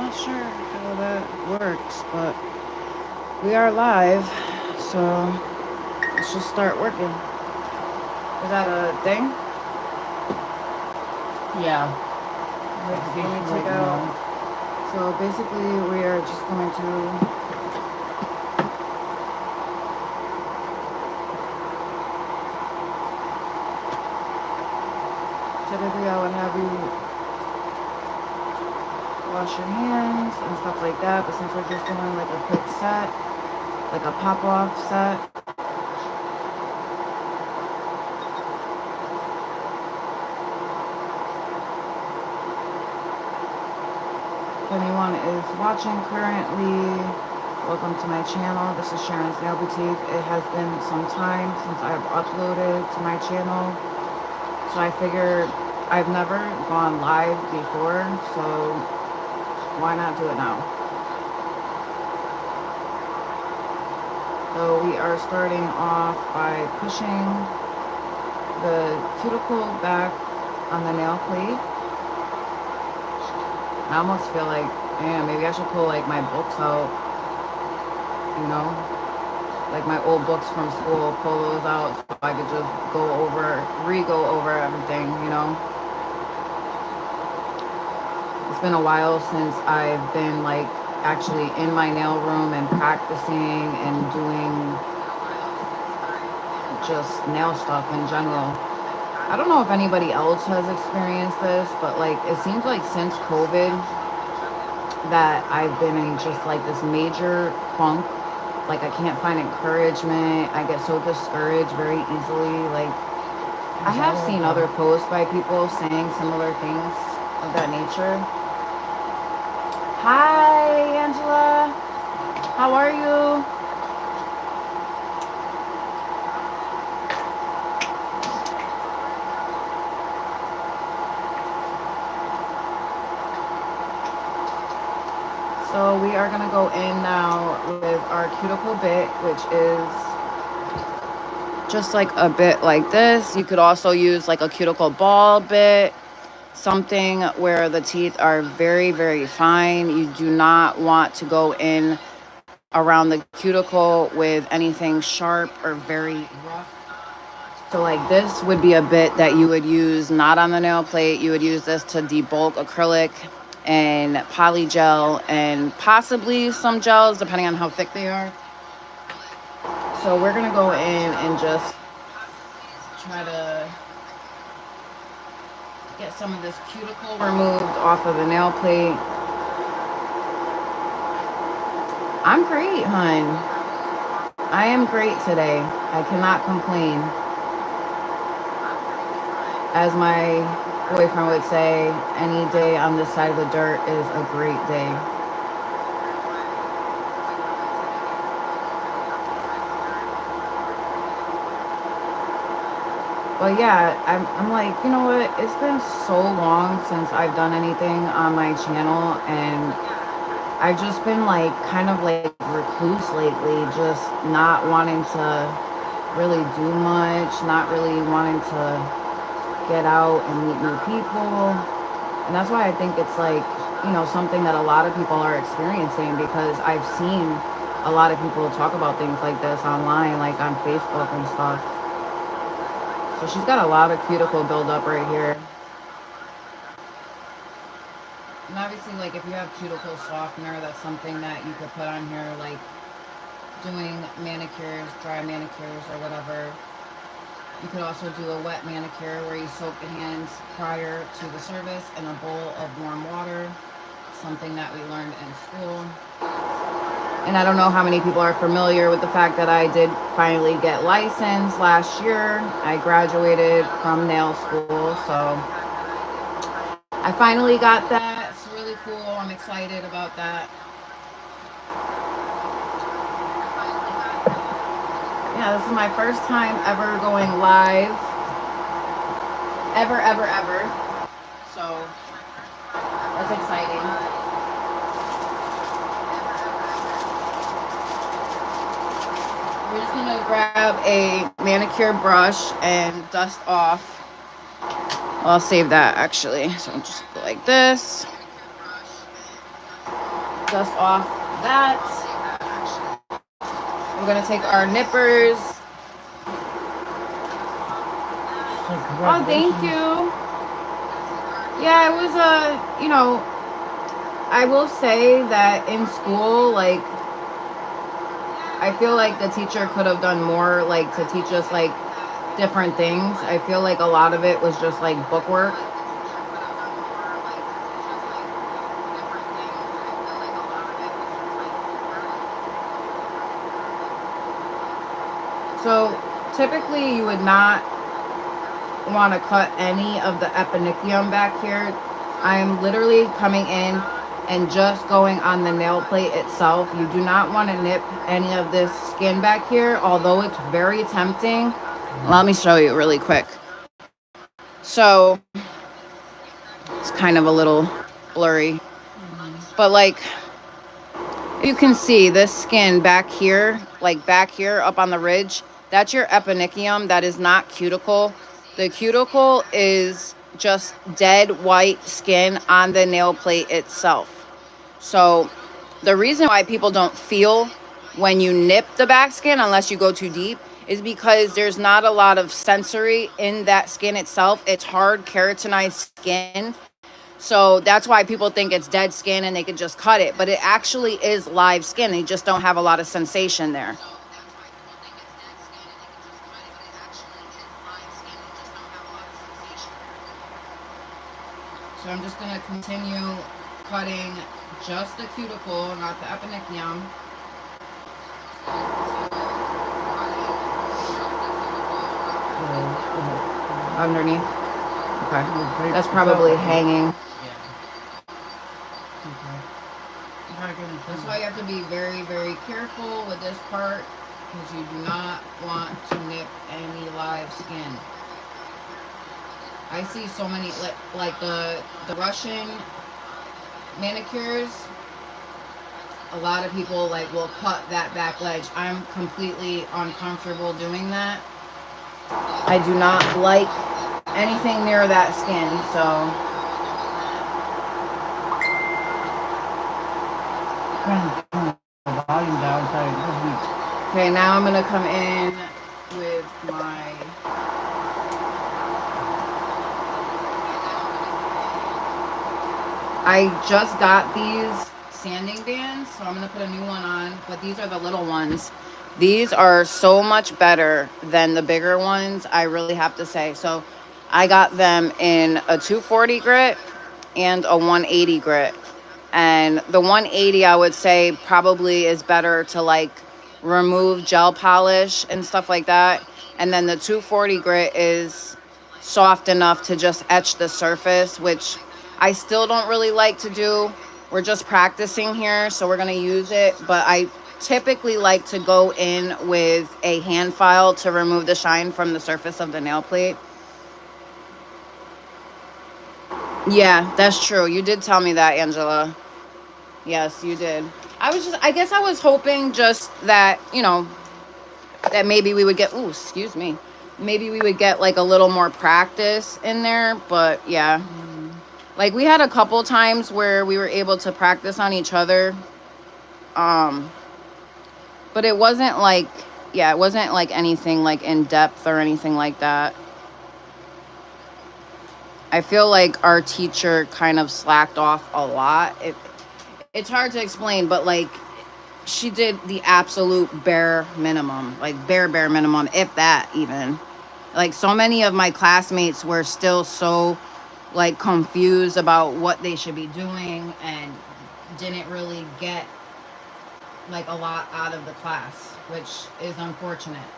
not sure how that works, but we are live, so let's just start working. Is that a thing? Yeah. Let me take out. So basically, we are just going to. Typically, I would have you wash your hands and stuff like that, but since we're just doing like a quick set, like a pop-off set, if anyone is watching currently, welcome to my channel. This is Sharon's Nail Boutique. It has been some time since I've uploaded to my channel, so I figured I've never gone live before, so why not do it now? So we are starting off by pushing the cuticle back on the nail plate. I almost feel like, man, maybe I should pull like my books out, you know, like my old books from school, pull those out so I could just re-go over everything, you know. It's been a while since I've been like actually in my nail room and practicing and doing just nail stuff in general. I don't know if anybody else has experienced this, but like it seems like since COVID that I've been in just like this major funk. Like I can't find encouragement. I get so discouraged very easily. Like I have seen other posts by people saying similar things of that nature. Hi, Angela. How are you? So we are gonna go in now with our cuticle bit, which is just like a bit like this. You could also use like a cuticle ball bit, something where the teeth are very, very fine. You do not want to go in around the cuticle with anything sharp or very rough. So like this would be a bit that you would use not on the nail plate. You would use this to debulk acrylic and polygel and possibly some gels depending on how thick they are. So we're gonna go in and just try to get some of this cuticle removed off of the nail plate. I'm great, hun. I am great today. I cannot complain. As my boyfriend would say, any day on this side of the dirt is a great day. But yeah, I'm like, you know what? It's been so long since I've done anything on my channel, and I've just been like kind of like recluse lately, just not wanting to really do much, not really wanting to get out and meet new people. And that's why I think it's like, you know, something that a lot of people are experiencing, because I've seen a lot of people talk about things like this online, like on Facebook and stuff. So she's got a lot of cuticle buildup right here. And obviously, like if you have cuticle softener, that's something that you could put on here, like doing manicures, dry manicures or whatever. You could also do a wet manicure where you soak the hands prior to the service in a bowl of warm water, something that we learned in school. And I don't know how many people are familiar with the fact that I did finally get licensed last year. I graduated from nail school, so I finally got that. It's really cool. I'm excited about that. Yeah, this is my first time ever going live. Ever, ever, ever. So that's exciting. We're just gonna grab a manicure brush and dust off. Well, I'll save that actually. So I'll just go like this. dust off that. We're gonna take our nippers. Oh, thank you. Yeah, it was I will say that in school, like, I feel like the teacher could have done more, like, to teach us, like, different things. I feel like a lot of it was just, like, book work. So, typically, you would not want to cut any of the eponychium back here. I am literally coming in and just going on the nail plate itself. You do not want to nip any of this skin back here, although it's very tempting. Let me show you really quick. So it's kind of a little blurry, but like you can see this skin back here, like back here up on the ridge, that's your eponychium. That is not cuticle. The cuticle is just dead white skin on the nail plate itself. So the reason why people don't feel when you nip the back skin, unless you go too deep, is because there's not a lot of sensory in that skin itself. It's hard keratinized skin. So that's why people think it's dead skin and they can just cut it. But it actually is live skin. And you just don't have a lot of sensation there. So I'm just going to continue cutting just the cuticle, not the eponychium. Underneath. Okay. That's probably hanging. That's why you have to be very, very careful with this part, because you do not want to nip any live skin. I see so many, like the Russian manicures, a lot of people like will cut that back ledge. I'm completely uncomfortable doing that. I do not like anything near that skin, so. Volume down. Okay, now I'm gonna come in with my I just got these sanding bands, so I'm gonna put a new one on, but these are the little ones. These are so much better than the bigger ones, I really have to say. So I got them in a 240 grit and a 180 grit. And the 180, I would say, probably is better to like remove gel polish and stuff like that. And then the 240 grit is soft enough to just etch the surface, which I still don't really like to do. We're just practicing here, so we're going to use it. But I typically like to go in with a hand file to remove the shine from the surface of the nail plate. Yeah, that's true. You did tell me that, Angela. Yes, you did. I guess I was hoping just that, that maybe we would get, ooh, excuse me. Maybe we would get like a little more practice in there, but yeah. Like we had a couple times where we were able to practice on each other. But it wasn't like, it wasn't like anything like in depth or anything like that. I feel like our teacher kind of slacked off a lot. It's hard to explain, but like she did the absolute bare minimum, like bare minimum, if that even. Like so many of my classmates were still so like confused about what they should be doing and didn't really get like a lot out of the class, which is unfortunate.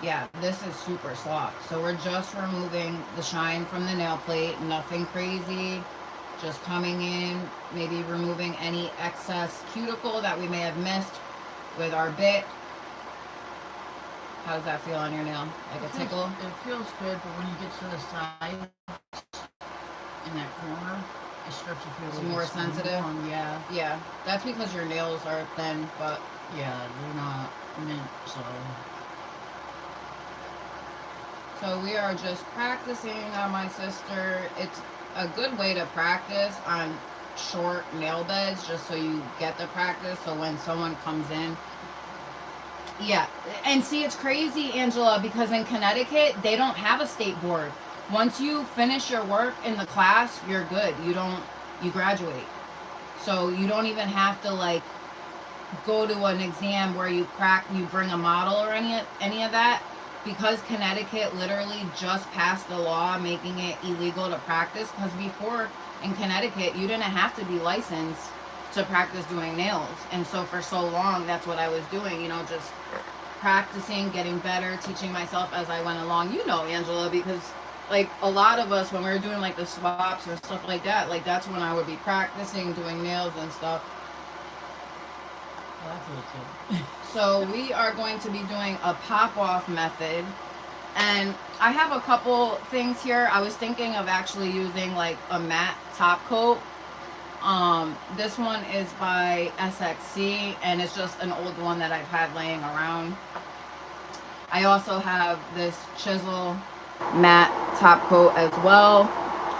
Yeah, this is super soft. So we're just removing the shine from the nail plate, nothing crazy. Just coming in, maybe removing any excess cuticle that we may have missed with our bit. How does that feel on your nail? Like a tickle? It feels good, but when you get to the side, in that corner, it starts to feel it's more sensitive. Yeah. Yeah, that's because your nails are thin, but yeah, they're not mint, so. So we are just practicing on my sister. a good way to practice on short nail beds, just so you get the practice. So when someone comes in, yeah, and see, it's crazy, Angela, because in Connecticut they don't have a state board. Once you finish your work in the class, you're good. You graduate. So you don't even have to like go to an exam where you bring a model or any of that, because Connecticut literally just passed the law making it illegal to practice. Because before, in Connecticut, you didn't have to be licensed to practice doing nails, and so for so long that's what I was doing, just practicing, getting better, teaching myself as I went along, Angela, because like a lot of us, when we were doing like the swaps and stuff like that, like that's when I would be practicing doing nails and stuff. Well, that feels good. So we are going to be doing a pop-off method. And I have a couple things here. I was thinking of actually using like a matte top coat. This one is by SXC, and it's just an old one that I've had laying around. I also have this chisel matte top coat as well.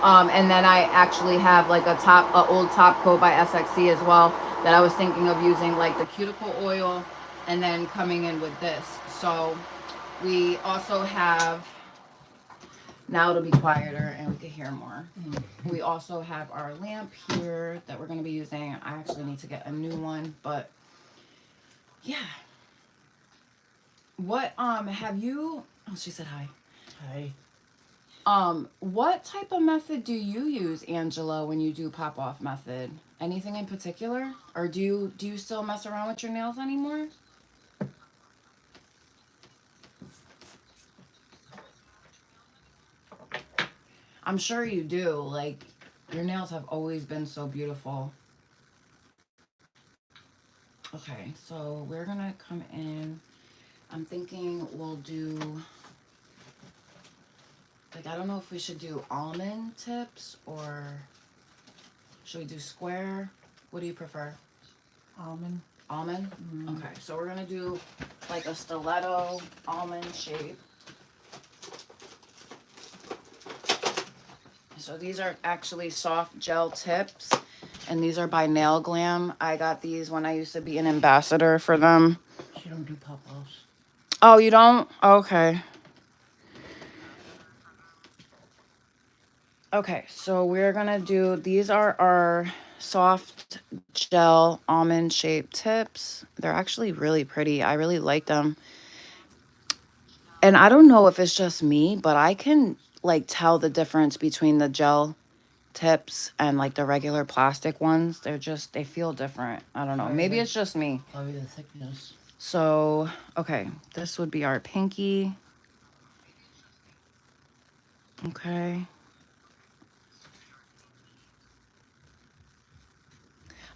And then I actually have like a old top coat by SXC as well, that I was thinking of using like the cuticle oil and then coming in with this. So we also have, now it'll be quieter and we can hear more. We also have our lamp here that we're going to be using. I actually need to get a new one, but yeah. What have you, oh, she said hi. Hi. What type of method do you use, Angela, when you do pop-off method? Anything in particular? Or do you still mess around with your nails anymore? I'm sure you do. Like, your nails have always been so beautiful. Okay, so we're gonna come in. I'm thinking we'll do, like, I don't know if we should do almond tips or should we do square? What do you prefer? Almond. Almond? Mm. Okay, so we're gonna do like a stiletto almond shape. So these are actually soft gel tips, and these are by Nail Glam. I got these when I used to be an ambassador for them. She don't do pop-offs. Oh, you don't? Okay. Okay, so we're gonna do, these are our soft gel almond shaped tips. They're actually really pretty. I really like them. And I don't know if it's just me, but I can like tell the difference between the gel tips and like the regular plastic ones. They feel different. I don't know. Maybe it's just me. Probably the thickness. So, okay, this would be our pinky. Okay.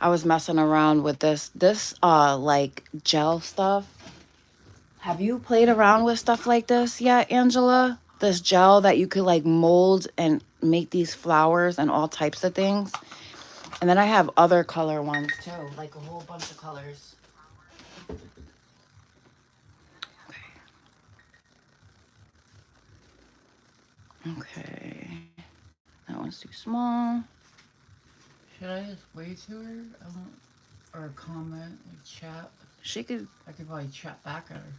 I was messing around with this like gel stuff. Have you played around with stuff like this yet, Angela? This gel that you could like mold and make these flowers and all types of things. And then I have other color ones too, like a whole bunch of colors. Okay. That one's too small. Should I just wave to her? Or comment, like chat? She could. I could probably chat back at her.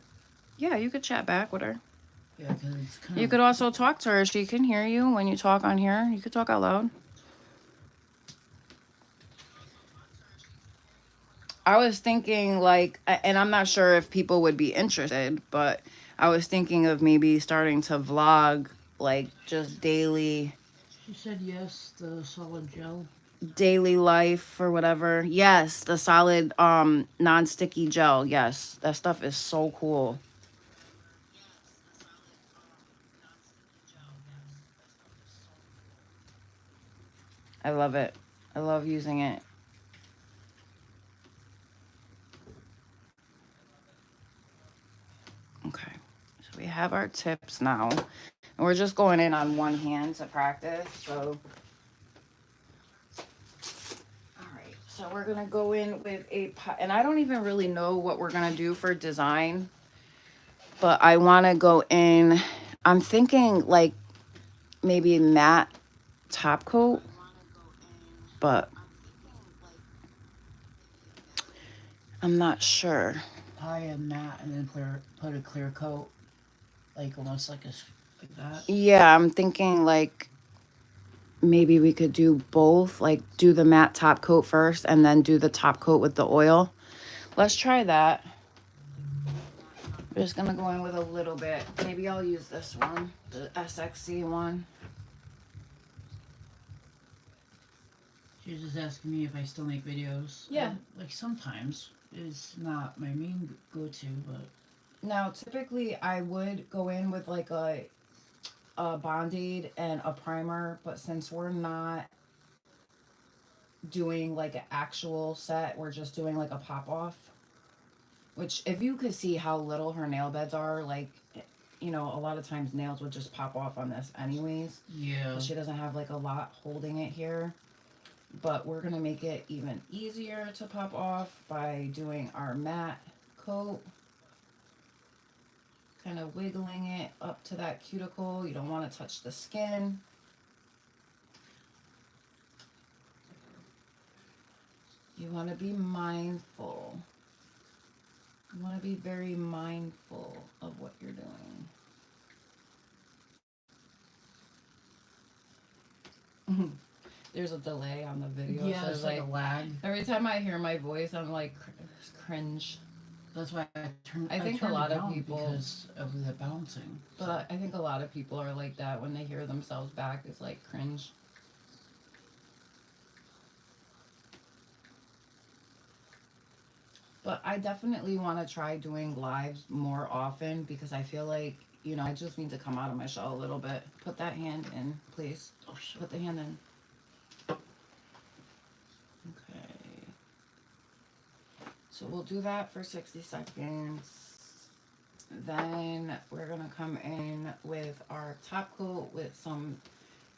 Yeah, you could chat back with her. Yeah, because it's kind of. You could also talk to her. She can hear you when you talk on here. You could talk out loud. I was thinking like, and I'm not sure if people would be interested, but I was thinking of maybe starting to vlog like just She said yes, the solid gel. daily life or whatever. Yes, the solid non-sticky gel. Yes, that stuff is so cool. I love it. I love using it. Okay, so we have our tips now, and we're just going in on one hand to practice. So, all right, so we're gonna go in with and I don't even really know what we're gonna do for design, but I want to go in. I'm thinking like maybe matte top coat, but I'm not sure. Pie and matte, and then put a clear coat, like almost like like that. Yeah, I'm thinking like maybe we could do both, like do the matte top coat first and then do the top coat with the oil. Let's try that. We're just gonna go in with a little bit. Maybe I'll use this one, the SXC one. She was just asking me if I still make videos. Yeah. Like sometimes it's not my main go-to, but Now, typically, I would go in with like a Band-Aid and a primer, but since we're not doing like an actual set, we're just doing like a pop off. Which, if you could see how little her nail beds are, like, you know, a lot of times nails would just pop off on this, anyways. yeah. She doesn't have like a lot holding it here. But we're gonna make it even easier to pop off by doing our matte coat. Kind of wiggling it up to that cuticle. You don't want to touch the skin. You want to be mindful. You want to be very mindful of what you're doing. There's a delay on the video. Yeah, so it's like a lag. Every time I hear my voice, I'm like cringe. That's why I think a lot of people, because of the bouncing. But I think a lot of people are like that when they hear themselves back. It's like cringe. But I definitely want to try doing lives more often because I feel like, you know, I just need to come out of my shell a little bit. Put that hand in, please. Oh, shit. Put the hand in. Okay. So we'll do that for 60 seconds. Then we're going to come in with our top coat with some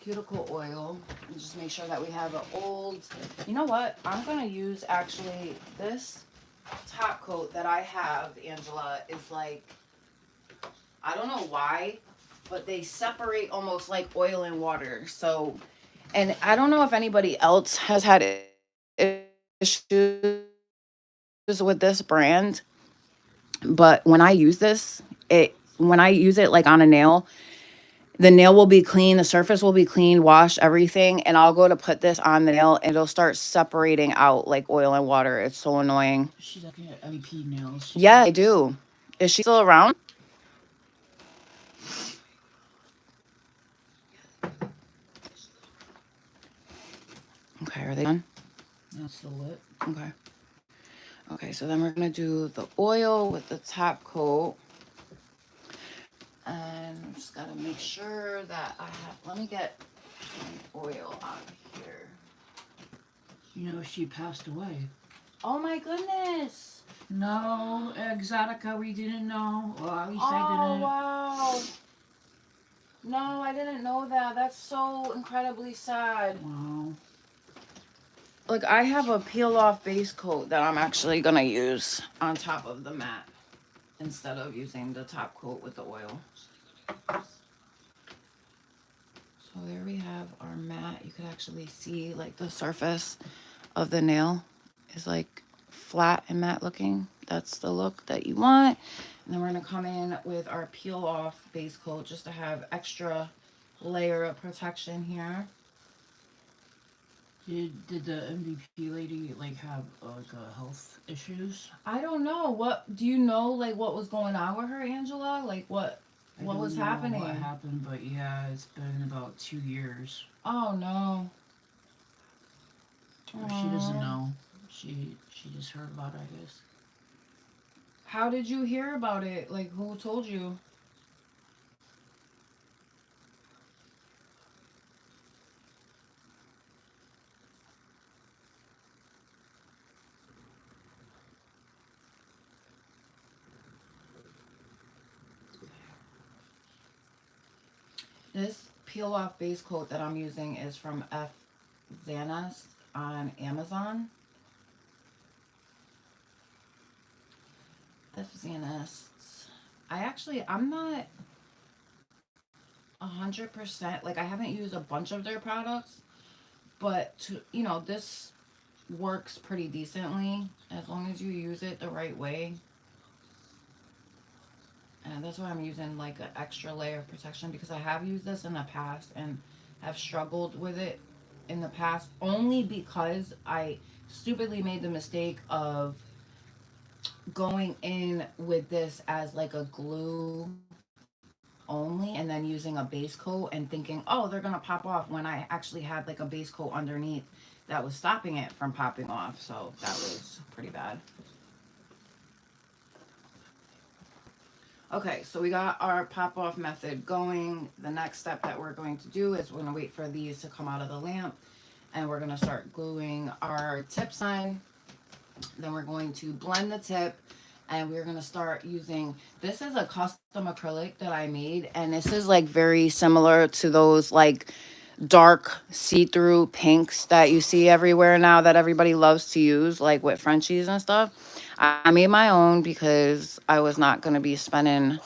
cuticle oil and just make sure that we have an old, you know what? I'm going to use actually this top coat that I have, Angela, is like, I don't know why, but they separate almost like oil and water. So, and I don't know if anybody else has had issues with this brand, but when I use this, when I use it like on a nail, the nail will be clean, the surface will be clean, wash everything, and I'll go to put this on the nail and it'll start separating out like oil and water. It's so annoying. She's looking at MVP nails. Yeah, I do. Is she still around? Okay, are they done? That's still lit. Okay. Okay, so then we're gonna do the oil with the top coat. And I'm just gotta make sure that I have, let me get oil on here. You know, she passed away. Oh my goodness. No, Exotica, we didn't know. Well, at least I Oh, didn't. wow. No, I didn't know that. That's so incredibly sad. Wow. Look, I have a peel off base coat that I'm actually gonna use on top of the mat instead of using the top coat with the oil. So there we have our mat. You could actually see like the surface of the nail is like flat and matte looking. That's the look that you want. And then we're gonna come in with our peel off base coat just to have extra layer of protection here. Did the MVP lady like have like health issues? I don't know. What do you know? Like what was going on with her, Angela? Like what was happening? What happened? But yeah, it's been about 2 years. Oh no. She doesn't know. She just heard about it, I guess. How did you hear about it? Like who told you? This peel off base coat that I'm using is from F. Xanas on Amazon. F. Xanas. I'm not 100%. Like, I haven't used a bunch of their products, but you know, this works pretty decently as long as you use it the right way. And that's why I'm using like an extra layer of protection, because I have used this in the past and have struggled with it in the past, only because I stupidly made the mistake of going in with this as like a glue only and then using a base coat and thinking, oh, they're gonna pop off, when I actually had like a base coat underneath that was stopping it from popping off. So that was pretty bad. Okay, so we got our pop off method going. The next step that we're going to do is we're gonna wait for these to come out of the lamp, and we're gonna start gluing our tips on. Then we're going to blend the tip, and we're gonna start using, this is a custom acrylic that I made, and this is like very similar to those like dark see-through pinks that you see everywhere now that everybody loves to use, like with Frenchies and stuff. I made my own because I was not going to be spending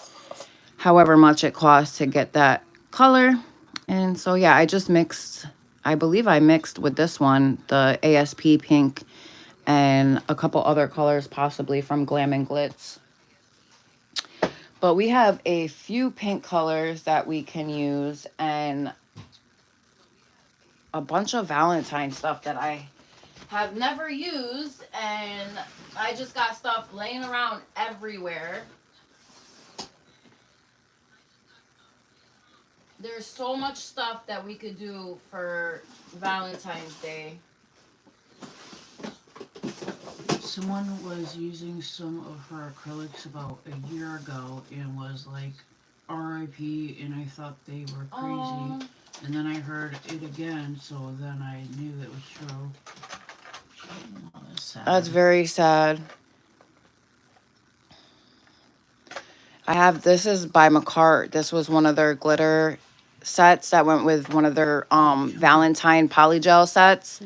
however much it costs to get that color. And so yeah, I just mixed, I believe I mixed with this one, the ASP pink, and a couple other colors possibly from Glam and Glitz. But we have a few pink colors that we can use, and a bunch of Valentine stuff that I have never used, and I just got stuff laying around everywhere. There's so much stuff that we could do for Valentine's Day. Someone was using some of her acrylics about a year ago and was like, RIP, and I thought they were crazy. And then I heard it again, so then I knew that was true. Oh, that's sad. That's very sad. I have, this is by McCart. This was one of their glitter sets that went with one of their Valentine polygel sets.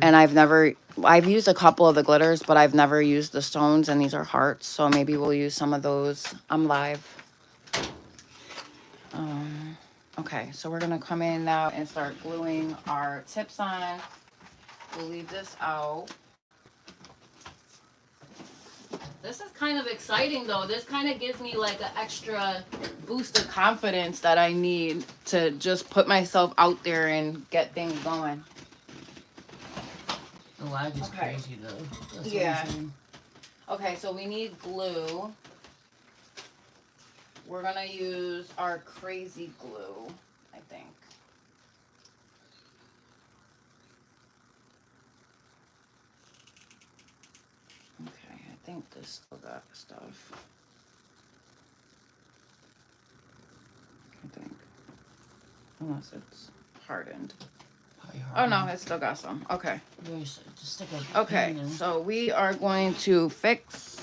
And I've used a couple of the glitters, but I've never used the stones, and these are hearts, so maybe we'll use some of those. I'm live. Okay, so we're gonna come in now and start gluing our tips on. We'll leave this out. This is kind of exciting though. This kind of gives me like an extra boost of confidence that I need to just put myself out there and get things going. The lag is crazy though. That's yeah. Okay, so we need glue. We're gonna use our crazy glue, I think. Okay, I think this still got stuff. I think. Unless it's hardened. Oh no, it still got some. Okay. Okay, so we are going to fix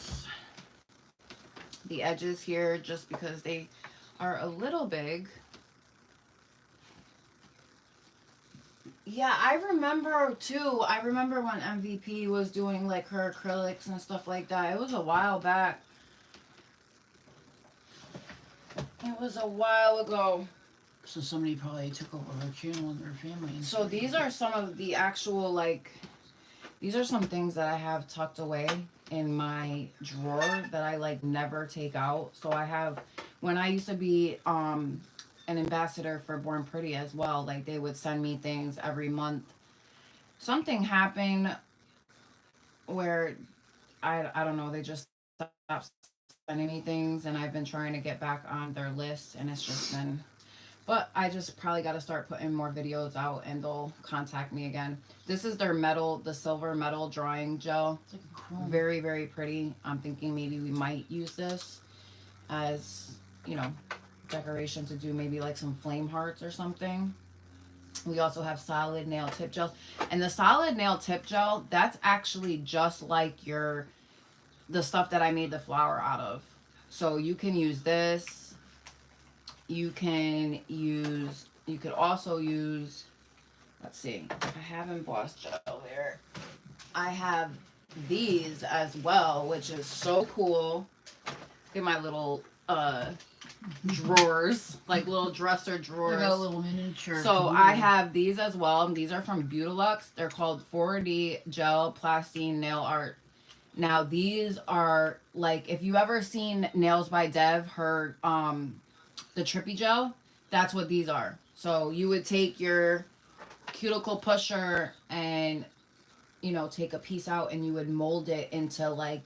the edges here just because they are a little big. Yeah, I remember too. I remember when MVP was doing like her acrylics and stuff like that. It was a while back. It was a while ago. So somebody probably took over her channel and her family. And so these are some of the actual like, these are some things that I have tucked away in my drawer that I like never take out. So I have, when I used to be an ambassador for Born Pretty as well, like they would send me things every month. Something happened where I don't know, they just stopped sending me things, and I've been trying to get back on their list, and it's just been, but I just probably got to start putting more videos out, and they'll contact me again. This is their metal, the silver metal drawing gel. It's like cool. Very, very pretty. I'm thinking maybe we might use this as, you know, decoration to do maybe like some flame hearts or something. We also have solid nail tip gel. And the solid nail tip gel, that's actually just like the stuff that I made the flower out of. So you can use this. You could also use, let's see, I have embossed gel there. I have these as well, which is so cool. Get my little uh drawers, like little dresser Like drawers. a little miniature. So caboodle. I have these as well. These are from Beautilux. They're called 4D Gel Plastine Nail Art. Now these are like, if you ever seen Nails by Dev, her the Trippy Gel, that's what these are. So you would take your cuticle pusher and, you know, take a piece out and you would mold it into like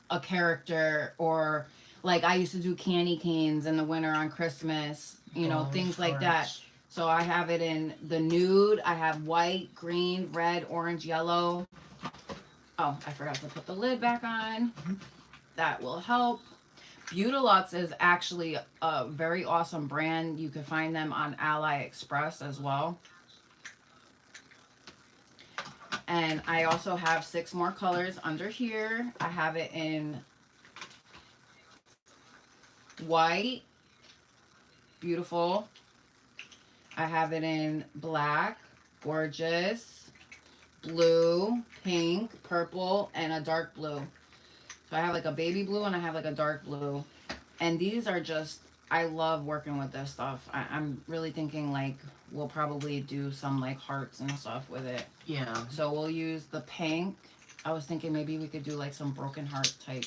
a character, or like I used to do candy canes in the winter on Christmas, you know, things like that. So I have it in the nude, I have white, green, red, orange, yellow. Oh, I forgot to put the lid back on. That will help. Beautilux is actually a very awesome brand. You can find them on AliExpress as well. And I also have 6 more colors under here. I have it in white, beautiful. I have it in black, gorgeous, blue, pink, purple, and a dark blue. So I have like a baby blue and I have like a dark blue. And these are just, I love working with this stuff. I'm really thinking like we'll probably do some like hearts and stuff with it. Yeah. So we'll use the pink. I was thinking maybe we could do like some broken heart type.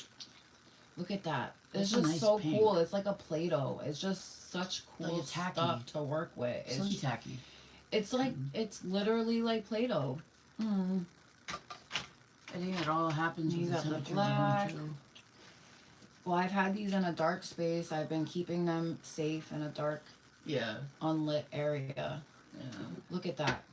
Look at that. It's That's just nice so pink. cool. It's like a Play-Doh. It's just such cool Like stuff to work with. It's really tacky. It's like, it's literally like Play-Doh. Mm. I think it all happens You with got the the temperature black. too. Well, I've had these in a dark space. I've been keeping them safe in a dark, unlit area. Yeah. Look at that.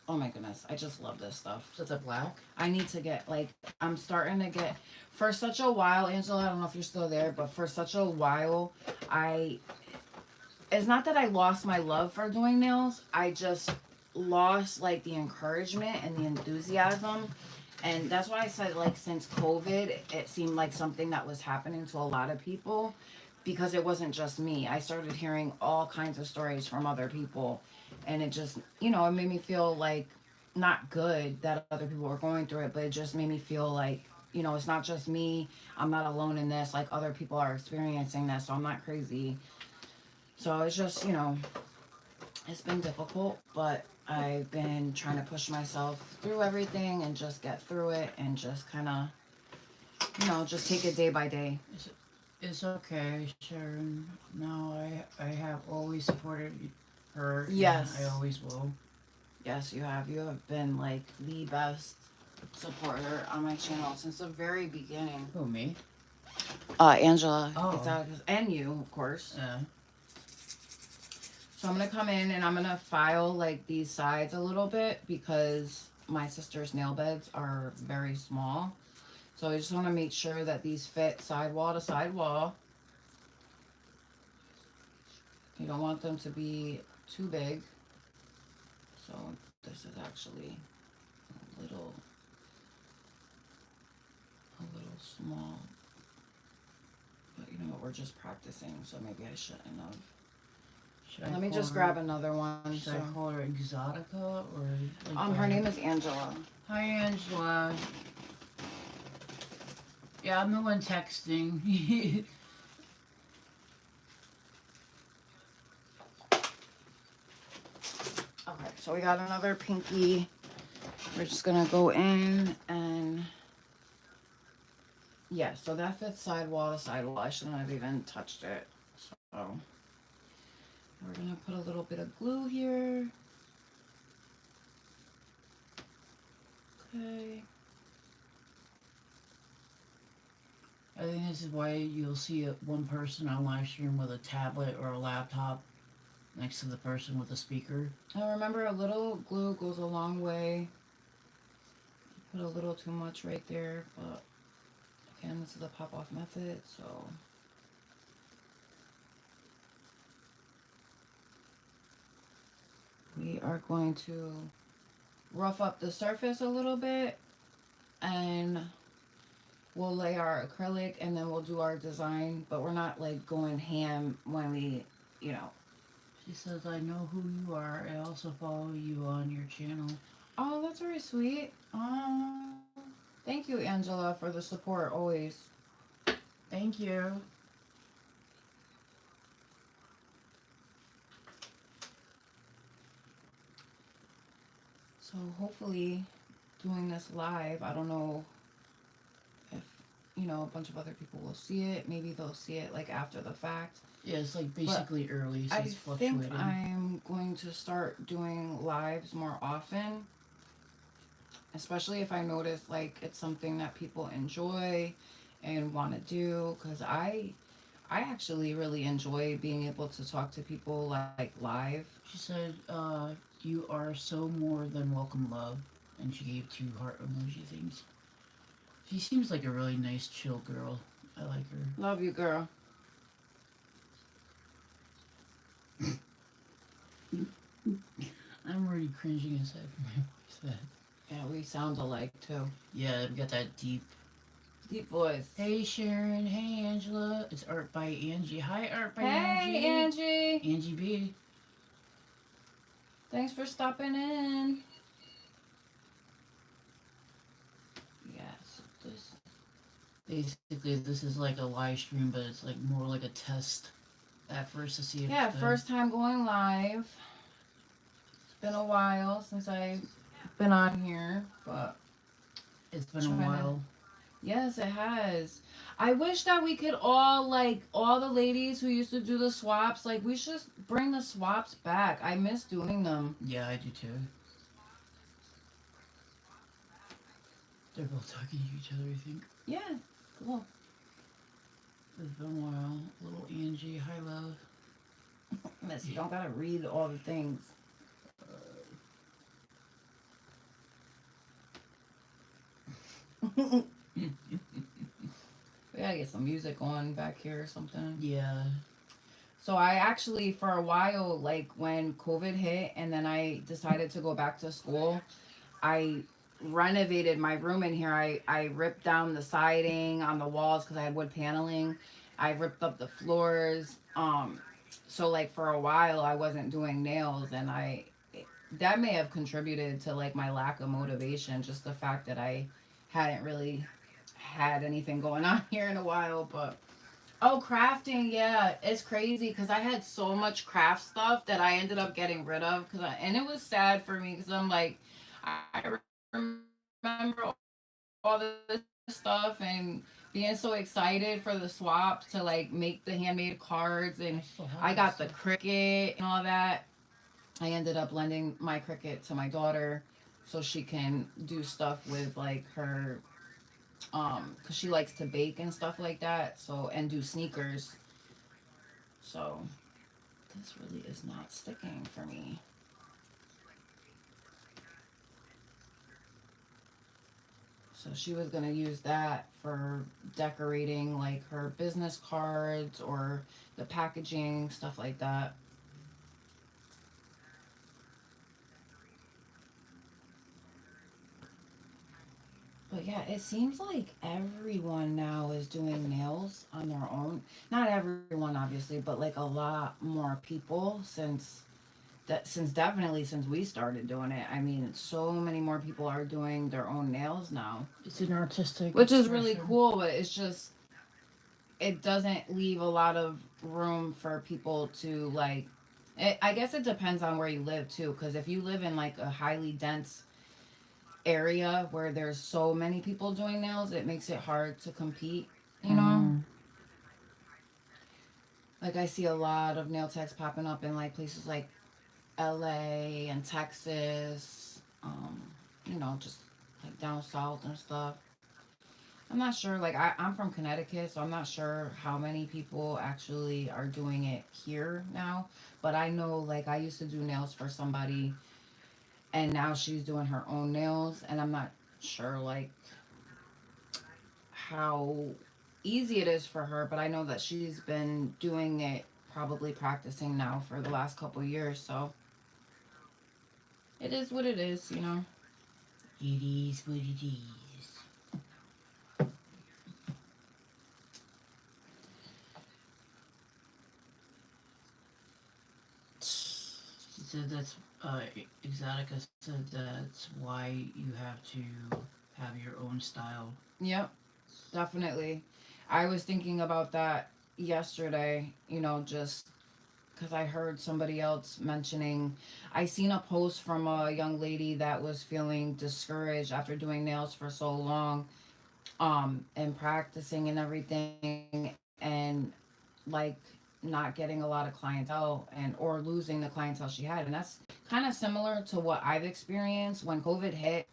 Oh my goodness, I just love this stuff. Is that the black? I need to get, like, I'm starting to get, for such a while, Angela, I don't know if you're still there, but for such a while, it's not that I lost my love for doing nails. I just lost, like, the encouragement and the enthusiasm. And that's why I said, like, since COVID, it seemed like something that was happening to a lot of people, because it wasn't just me. I started hearing all kinds of stories from other people, and it just, you know, it made me feel like not good that other people were going through it, but it just made me feel like, you know, it's not just me. I'm not alone in this. Like, other people are experiencing this, so I'm not crazy. So it's just, you know, it's been difficult, but I've been trying to push myself through everything and just get through it and just kind of, you know, just take it day by day. It's okay, Sharon. No, I have always supported her. Yes. I always will. Yes, you have. You have been like the best supporter on my channel since the very beginning. Who, me? Angela. Oh. And you, of course. Yeah. So I'm going to come in and I'm going to file like these sides a little bit because my sister's nail beds are very small. So I just want to make sure that these fit sidewall to sidewall. You don't want them to be too big. So this is actually a little small. But you know what, we're just practicing, so maybe I shouldn't have. Let me just grab another one. Should I call her Exotica or? Like her name is Angela. Hi, Angela. Yeah, I'm the one texting. Okay, so we got another pinky. We're just gonna go in and yeah, so that fits sidewall to sidewall. I shouldn't have even touched it. So we're gonna put a little bit of glue here. Okay. I think this is why you'll see one person on live stream with a tablet or a laptop next to the person with a speaker. Now remember, a little glue goes a long way. Put a little too much right there, but again, this is a pop-off method, so. We are going to rough up the surface a little bit and we'll lay our acrylic and then we'll do our design, but we're not like going ham when we, you know. She says, I know who you are. I also follow you on your channel. Oh, that's very sweet. Thank you, Angela, for the support always. Thank you. So hopefully doing this live, I don't know if a bunch of other people will see it. Maybe they'll see it like after the fact. Yeah, it's like But basically early, so I it's think fluctuating. I'm going to start doing lives more often, especially if I notice like it's something that people enjoy and want to do, cuz I actually really enjoy being able to talk to people like live. She said, "You are so more than welcome, love," and she gave two heart emoji things. She seems like a really nice, chill girl. I like her. Love you, girl. I'm already cringing inside from my voice. That. Yeah, we sound alike too. Yeah, we got that deep. Deep voice. Hey Sharon, hey Angela. It's art by Angie. Hi, art by Hey, Angie. Angie. Angie B. Thanks for stopping in. Yeah, so this. Basically, this is like a live stream, but it's like more like a test at first to see if Yeah, the. first time going live. It's been a while since I've been on here, but It's been a trying to. while. Yes, it has. I wish that we could all, like, all the ladies who used to do the swaps, like, we should bring the swaps back. I miss doing them. Yeah, I do too. They're both talking to each other, I think. Yeah, cool. It's been a while. Little Angie, hi love. Miss, you don't gotta read all the things. We gotta get some music on back here or something. Yeah. So I actually, for a while, like when COVID hit and then I decided to go back to school, I renovated my room in here. I ripped down the siding on the walls because I had wood paneling. I ripped up the floors. So like for a while I wasn't doing nails, and that may have contributed to like my lack of motivation, just the fact that I hadn't really had anything going on here in a while. But oh, crafting, yeah, it's crazy because I had so much craft stuff that I ended up getting rid of, and it was sad for me because I'm like, I remember all this stuff and being so excited for the swaps to like make the handmade cards, I and still have I this got the stuff. Cricut and all that. I ended up lending my Cricut to my daughter so she can do stuff with like her because she likes to bake and stuff like that, so, and do sneakers. So this really is not sticking for me. So she was gonna use that for decorating like her business cards or the packaging, stuff like that. But yeah, it seems like everyone now is doing nails on their own. Not everyone, obviously, but like a lot more people since definitely since we started doing it. I mean, so many more people are doing their own nails now, It's an artistic which is really expression. cool. But it's just it doesn't leave a lot of room for people to like. I guess it depends on where you live too, because if you live in like a highly dense area where there's so many people doing nails, it makes it hard to compete. You know, Mm. like I see a lot of nail techs popping up in like places like LA and Texas, just like down south and stuff. I'm not sure, like, I'm from Connecticut, so I'm not sure how many people actually are doing it here now. But I know, like, I used to do nails for somebody, and now she's doing her own nails, and I'm not sure, like, how easy it is for her, but I know that she's been doing it, probably practicing now for the last couple years, so it is what it is. It is what it is. She said that's Exotica said that's why you have to have your own style. Yep, definitely. I was thinking about that yesterday, just because I heard somebody else mentioning, I seen a post from a young lady that was feeling discouraged after doing nails for so long, and practicing and everything, and like not getting a lot of clientele and or losing the clientele she had. And that's kind of similar to what I've experienced. When COVID hit,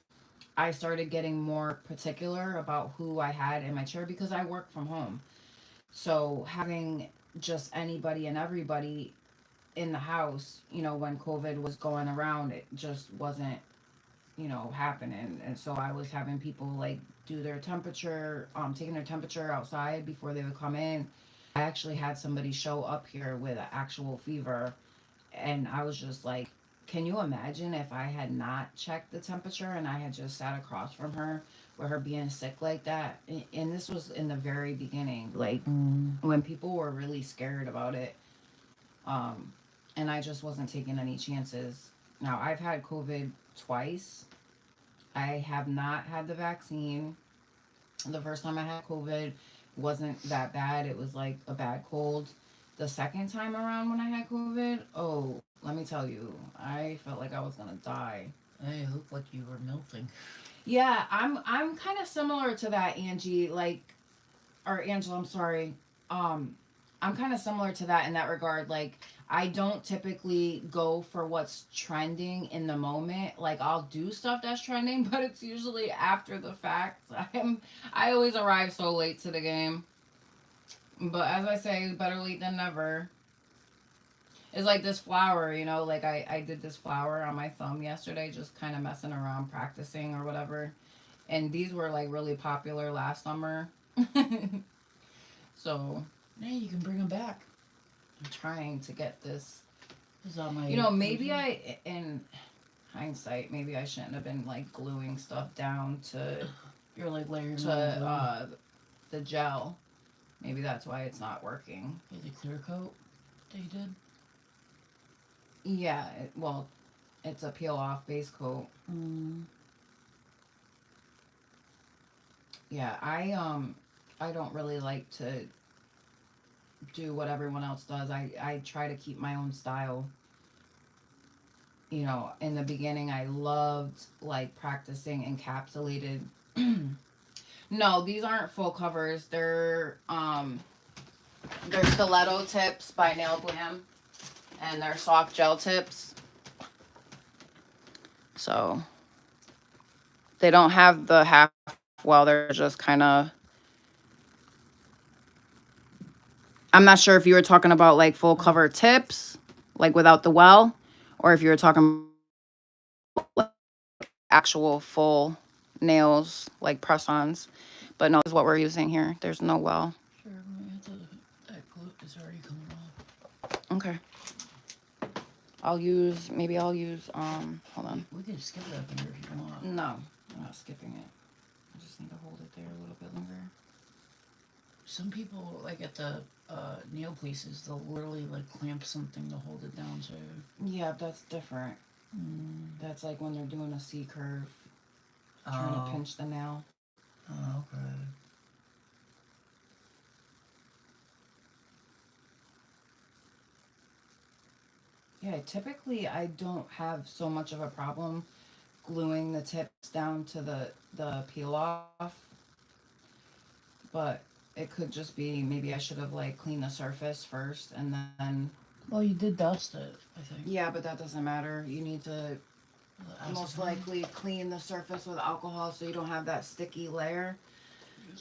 I started getting more particular about who I had in my chair because I work from home. So having just anybody and everybody in the house, when COVID was going around, it just wasn't, happening. And so I was having people like do their temperature, taking their temperature outside before they would come in. I actually had somebody show up here with an actual fever, and I was just like, can you imagine if I had not checked the temperature and I had just sat across from her with her being sick like that? And this was in the very beginning, like when people were really scared about it. Um, and I just wasn't taking any chances. Now, I've had COVID twice. I have not had the vaccine. The first time I had COVID wasn't that bad. It was like a bad cold. The second time around when I had COVID, oh, let me tell you, I felt like I was gonna die. I looked like you were melting. Yeah, I'm kind of similar to that, Angie. Like, or Angela, I'm sorry. Um, I'm kind of similar to that in that regard. Like, I don't typically go for what's trending in the moment. Like, I'll do stuff that's trending, but it's usually after the fact. I always arrive so late to the game. But as I say, better late than never. It's like this flower, like I did this flower on my thumb yesterday, just kind of messing around, practicing or whatever. And these were like really popular last summer. So Hey, you can bring them back. I'm trying to get this. Is on my. Maybe in hindsight, maybe I shouldn't have been like gluing stuff down to You're like layering to on the gel. Maybe that's why it's not working. the clear coat they did. Yeah, well, it's a peel off base coat. Yeah, I don't really like to do what everyone else does. I try to keep my own style. In the beginning I loved like practicing encapsulated. No, these aren't full covers. They're stiletto tips by Nail Glam, and they're soft gel tips. So they don't have the half well, they're just kind of, I'm not sure if you were talking about like full cover tips, like without the well, or if you were talking like actual full nails, like press-ons. But no, this is what we're using here. There's no well. Sure, that glue is already coming off. Okay. Maybe I'll use, hold on. We can skip that there if you want. No, I'm not skipping it. I just need to hold it there a little bit longer. Some people, like at the nail places, they'll literally like clamp something to hold it down. So Yeah, that's different. That's like when they're doing a C curve, trying to pinch the nail. Oh, okay. Yeah, typically I don't have so much of a problem gluing the tips down to the peel off, but it could just be maybe I should have like cleaned the surface first and then. Well, you did dust it, I think. Yeah, but that doesn't matter. You need to most likely clean the surface with alcohol so you don't have that sticky layer.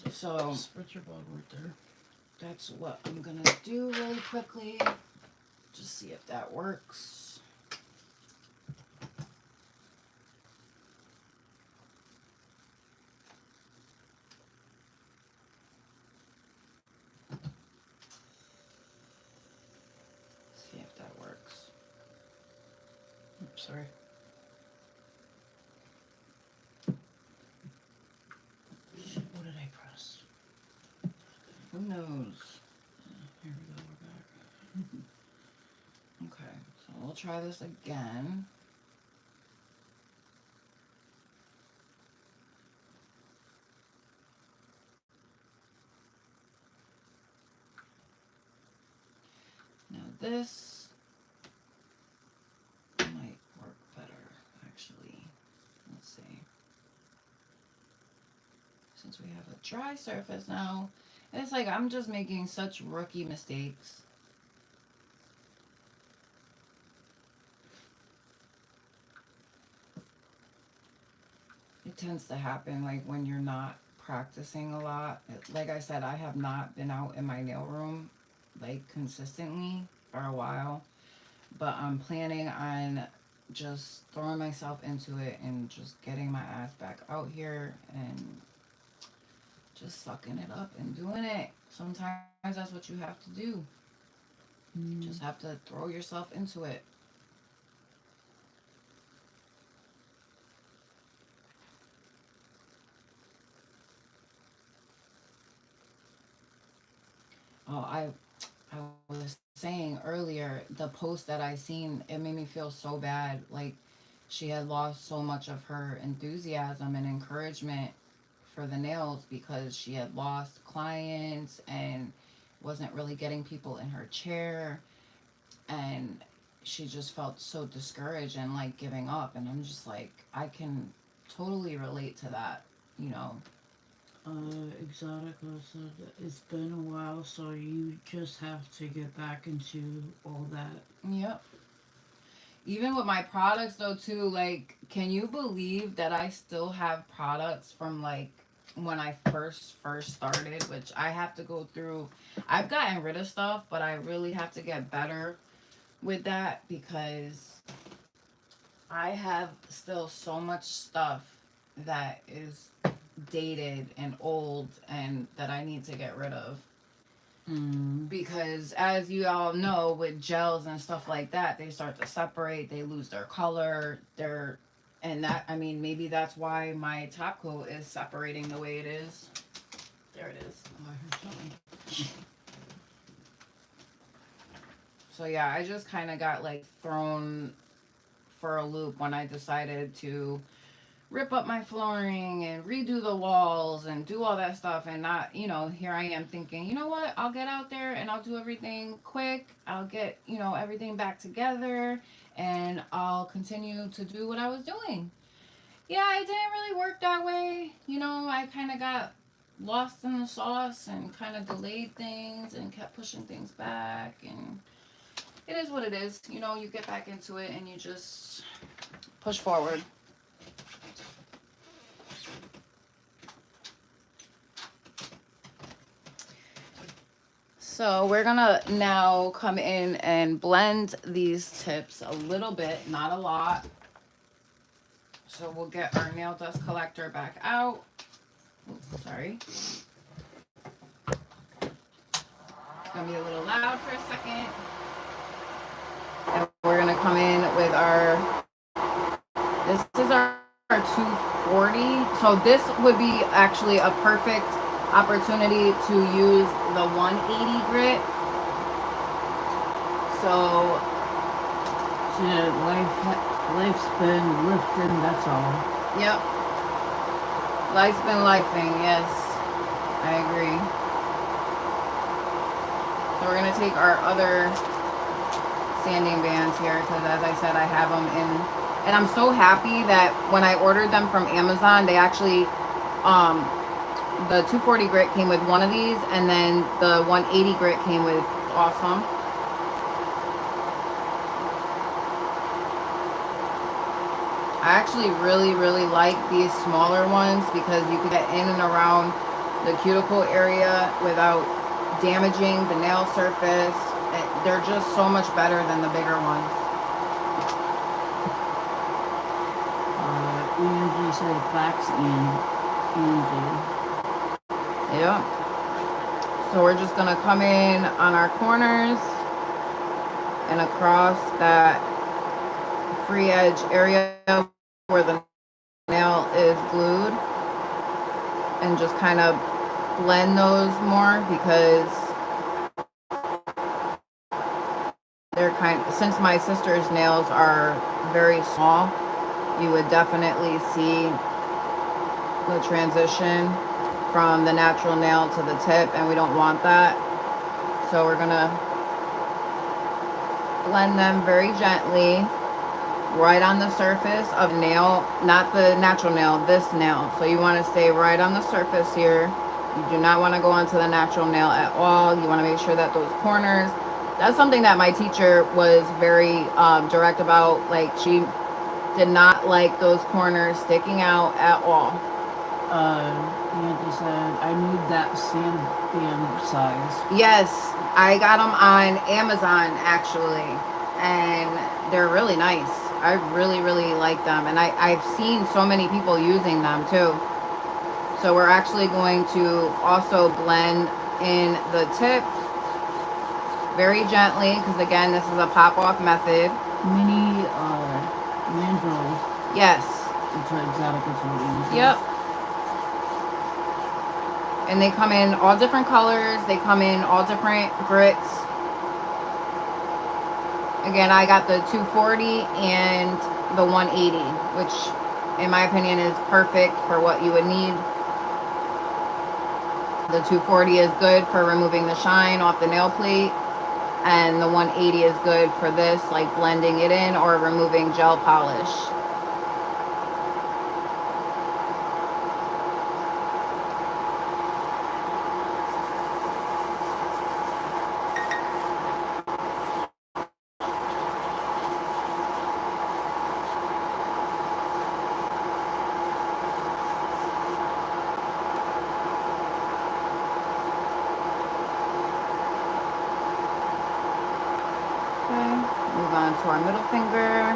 So spritzer bug right there. That's what I'm gonna do really quickly. Just see if that works. See if that works. Oops, sorry. Shit, what did I press? Who knows? Here we go, we're back. Okay, so we'll try this again. Now this since we have a dry surface now. And it's like I'm just making such rookie mistakes. It tends to happen like when you're not practicing a lot. Like I said, I have not been out in my nail room like consistently for a while, but I'm planning on just throwing myself into it and just getting my ass back out here and just sucking it up and doing it. Sometimes that's what you have to do. You just have to throw yourself into it. Oh, I was saying earlier, the post that I seen, it made me feel so bad. Like she had lost so much of her enthusiasm and encouragement for the nails because she had lost clients and wasn't really getting people in her chair, and she just felt so discouraged and like giving up. And I'm just like, I can totally relate to that, you know. Exotica said it's been a while, so you just have to get back into all that. Yep. Even with my products though too, like can you believe that I still have products from like when I first started, which I have to go through. I've gotten rid of stuff, but I really have to get better with that because I have still so much stuff that is dated and old and that I need to get rid of. Because as you all know, with gels and stuff like that, they start to separate, they lose their color, and that, I mean, maybe that's why my top coat is separating the way it is. There it is. Oh, I heard something. So yeah, I just kind of got like thrown for a loop when I decided to rip up my flooring and redo the walls and do all that stuff, and not, here I am thinking, you know what, I'll get out there and I'll do everything quick, I'll get, everything back together, and I'll continue to do what I was doing. Yeah, it didn't really work that way. I kind of got lost in the sauce and kind of delayed things and kept pushing things back, and it is what it is. You get back into it and you just push forward. So we're gonna now come in and blend these tips a little bit, not a lot. So we'll get our nail dust collector back out. Oops, sorry. It's gonna be a little loud for a second. And we're gonna come in with this is our 240. So this would be actually a perfect opportunity to use the 180 grit. So life's been lifting, that's all. Yep. Life's been lifing, yes. I agree. So we're gonna take our other sanding bands here because, as I said, I have them in, and I'm so happy that when I ordered them from Amazon, they actually the 240 grit came with one of these, and then the 180 grit came with. Awesome. I actually really, really like these smaller ones because you can get in and around the cuticle area without damaging the nail surface. They're just so much better than the bigger ones. Angie said facts Angie. Yeah. So we're just gonna come in on our corners and across that free edge area where the nail is glued, and just kind of blend those more because since my sister's nails are very small, you would definitely see the transition from the natural nail to the tip, and we don't want that. So we're gonna blend them very gently right on the surface of nail, not the natural nail, this nail. So you want to stay right on the surface here. You do not want to go onto the natural nail at all. You want to make sure that those corners, that's something that my teacher was very direct about. Like, she did not like those corners sticking out at all. Auntie said, I need that sandband size. Yes, I got them on Amazon actually, and they're really nice. I really, really like them, and I've seen so many people using them too. So we're actually going to also blend in the tip very gently, because again, this is a pop-off method. Mini, mandrel. Yes. It's exotic. Yep. And they come in all different colors. They come in all different grits. Again, I got the 240 and the 180, which in my opinion is perfect for what you would need. The 240 is good for removing the shine off the nail plate, and the 180 is good for this, like blending it in or removing gel polish. Move on to our middle finger.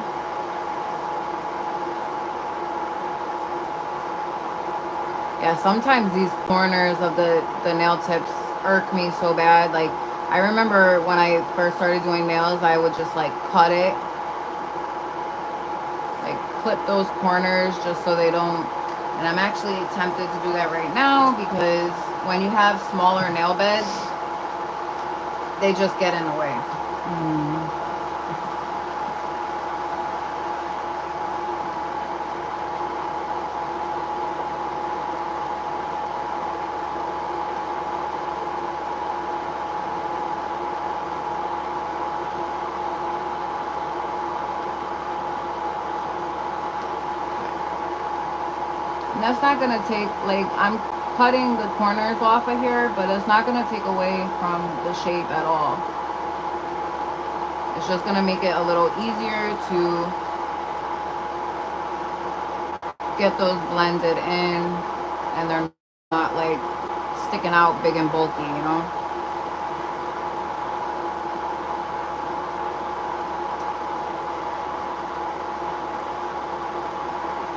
Yeah, sometimes these corners of the nail tips irk me so bad. Like, I remember when I first started doing nails, I would just like cut it, like clip those corners just so they don't. And I'm actually tempted to do that right now, because when you have smaller nail beds, they just get in the way. And that's not going to take, like, I'm cutting the corners off of here, but it's not going to take away from the shape at all. It's just going to make it a little easier to get those blended in, and they're not like sticking out big and bulky, you know?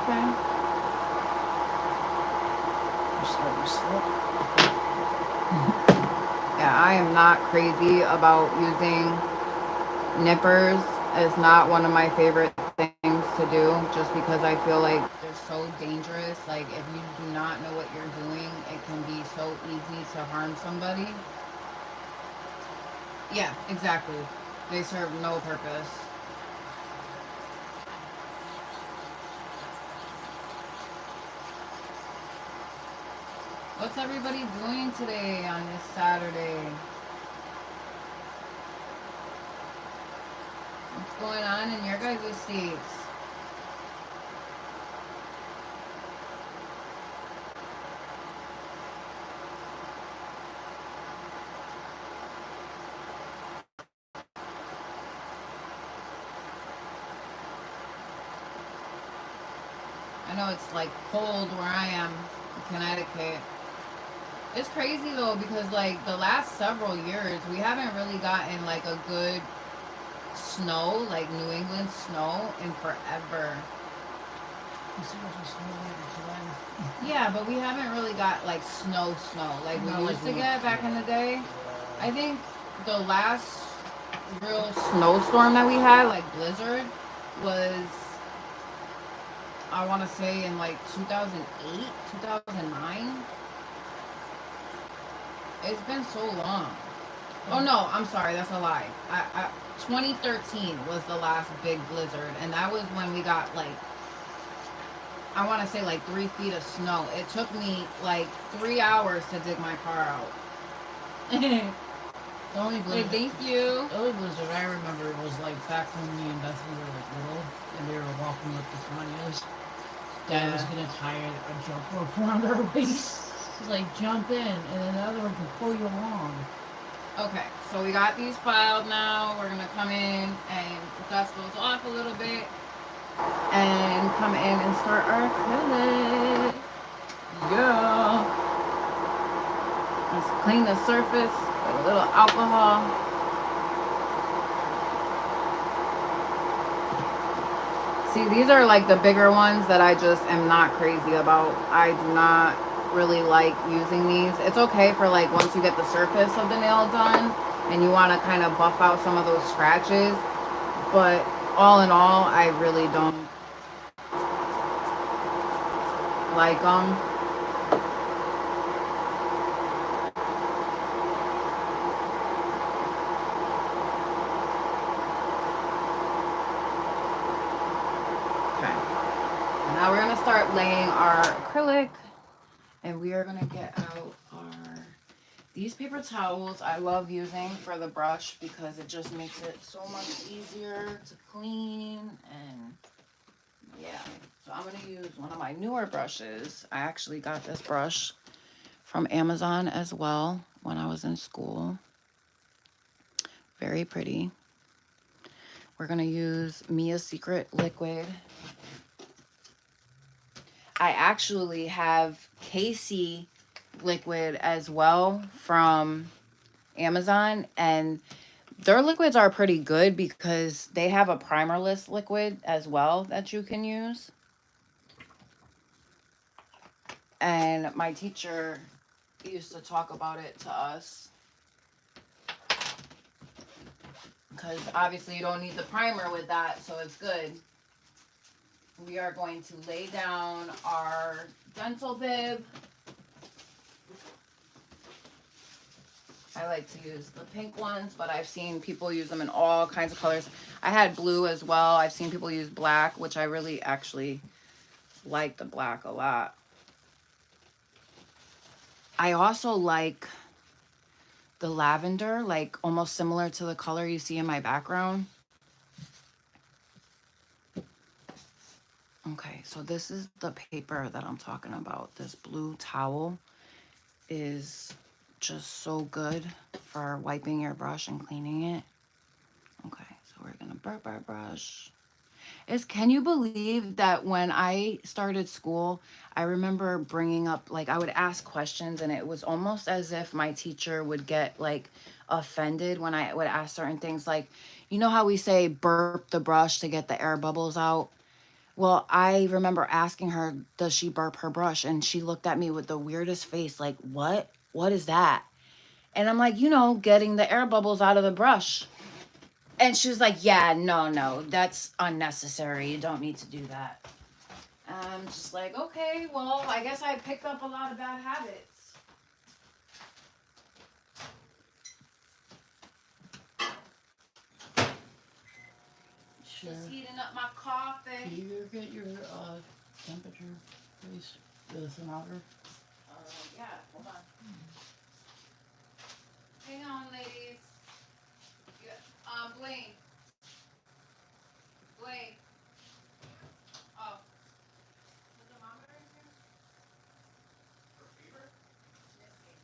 Okay. Yeah, I am not crazy about using nippers. It's not one of my favorite things to do, just because I feel like they're so dangerous. Like, if you do not know what you're doing, it can be so easy to harm somebody. Yeah, exactly. They serve no purpose. What's everybody doing today on this Saturday? What's going on in your guys' states? I know it's like cold where I am in Connecticut. It's crazy though, because like the last several years we haven't really gotten like a good snow, like New England snow, in forever. Yeah, but we haven't really got like snow like we used to get back in the day. I think the last real snowstorm that we had, like blizzard, was, I want to say, in like 2008, 2009. It's been so long. Oh no, I'm sorry, that's a lie. 2013 was the last big blizzard, and that was when we got like, I want to say like 3 feet of snow. It took me like 3 hours to dig my car out. The only Say blizzard, thank you. the only blizzard I remember was like back when me and Bethany were like little, and we were walking up the Sonias. Dad was gonna tie a jump rope around our waist. He's like, jump in, and then the other one can pull you along. Okay, so we got these filed now. We're gonna come in and dust those off a little bit and come in and start our acrylic. Yeah. Let's clean the surface with a little alcohol. See, these are like the bigger ones that I just am not crazy about. I do not really like using these. It's okay for like once you get the surface of the nail done and you want to kind of buff out some of those scratches. But all in all, I really don't like them. Okay. Now we're going to start laying our acrylic, and we are going to get out these paper towels. I love using for the brush because it just makes it so much easier to clean. And yeah, so I'm going to use one of my newer brushes. I actually got this brush from Amazon as well when I was in school. Very pretty. We're going to use Mia's Secret Liquid. I actually have Casey liquid as well from Amazon, and their liquids are pretty good because they have a primerless liquid as well that you can use. And my teacher used to talk about it to us because obviously you don't need the primer with that, so it's good. We are going to lay down our dental bib. I like to use the pink ones, but I've seen people use them in all kinds of colors. I had blue as well. I've seen people use black, which I really actually like the black a lot. I also like the lavender, like almost similar to the color you see in my background. Okay, so this is the paper that I'm talking about. This blue towel is just so good for wiping your brush and cleaning it. Okay, so we're gonna burp our brush. Can you believe that when I started school, I remember bringing up, like, I would ask questions, and it was almost as if my teacher would get like offended when I would ask certain things. Like, you know how we say burp the brush to get the air bubbles out? Well, I remember asking her, does she burp her brush? And she looked at me with the weirdest face, like, what? What is that? And I'm like, getting the air bubbles out of the brush. And she was like, yeah, no, that's unnecessary. You don't need to do that. And I'm just like, okay, well, I guess I picked up a lot of bad habits. Sure. Just heating up my coffee. Do you get your temperature, please? The thermometer? Yeah, hold on. Hang on, ladies. Yeah. Blaine. Blaine. Oh. The thermometer is here? For fever? Yes, please.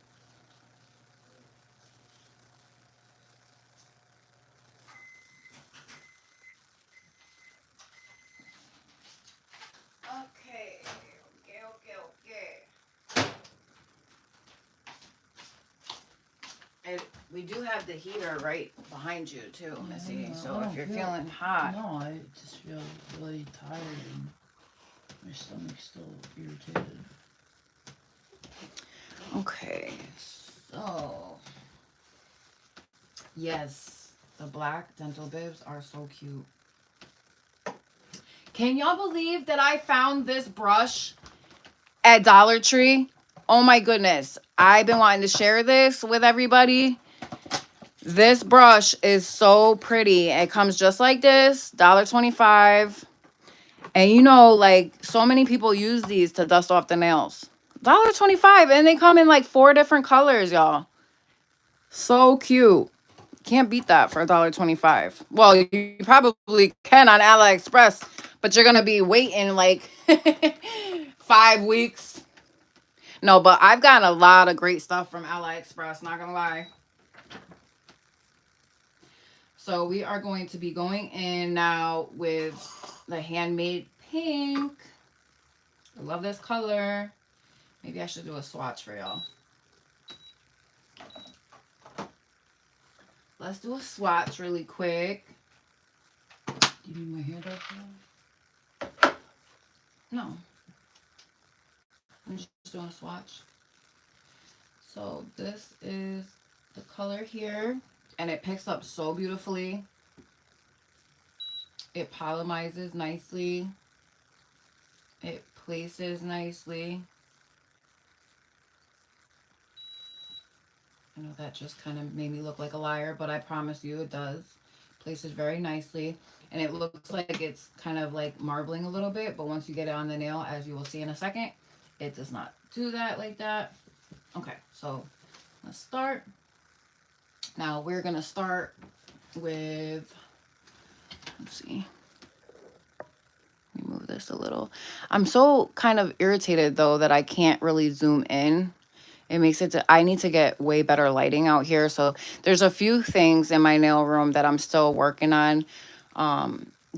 Okay. And we do have the heater right behind you too, Missy. So if you're feeling hot. No, I just feel really tired and my stomach's still irritated. Okay, so yes, the black dental bibs are so cute. Can y'all believe that I found this brush at Dollar Tree? Oh my goodness. I've been wanting to share this with everybody. This brush is so pretty. It comes just like this, $1.25. And like so many people use these to dust off the nails. $1.25, and they come in like 4 different colors, y'all. So cute. Can't beat that for $1.25. Well, you probably can on AliExpress, but you're gonna be waiting like 5 weeks. No, but I've gotten a lot of great stuff from AliExpress, not gonna lie. So we are going to be going in now with the handmade pink. I love this color. Maybe I should do a swatch for y'all. Let's do a swatch really quick. Do you need my hand up now? No. I'm just doing a swatch. So this is the color here. And it picks up so beautifully. It polymizes nicely. It places nicely. I know that just kind of made me look like a liar, but I promise you it does. Places very nicely. And it looks like it's kind of like marbling a little bit, but once you get it on the nail, as you will see in a second, it does not do that like that. Okay, so let's start. Now we're going to start with, let's see. Let me move this a little. I'm so kind of irritated though that I can't really zoom in. It makes it I need to get way better lighting out here. So there's a few things in my nail room that I'm still working on.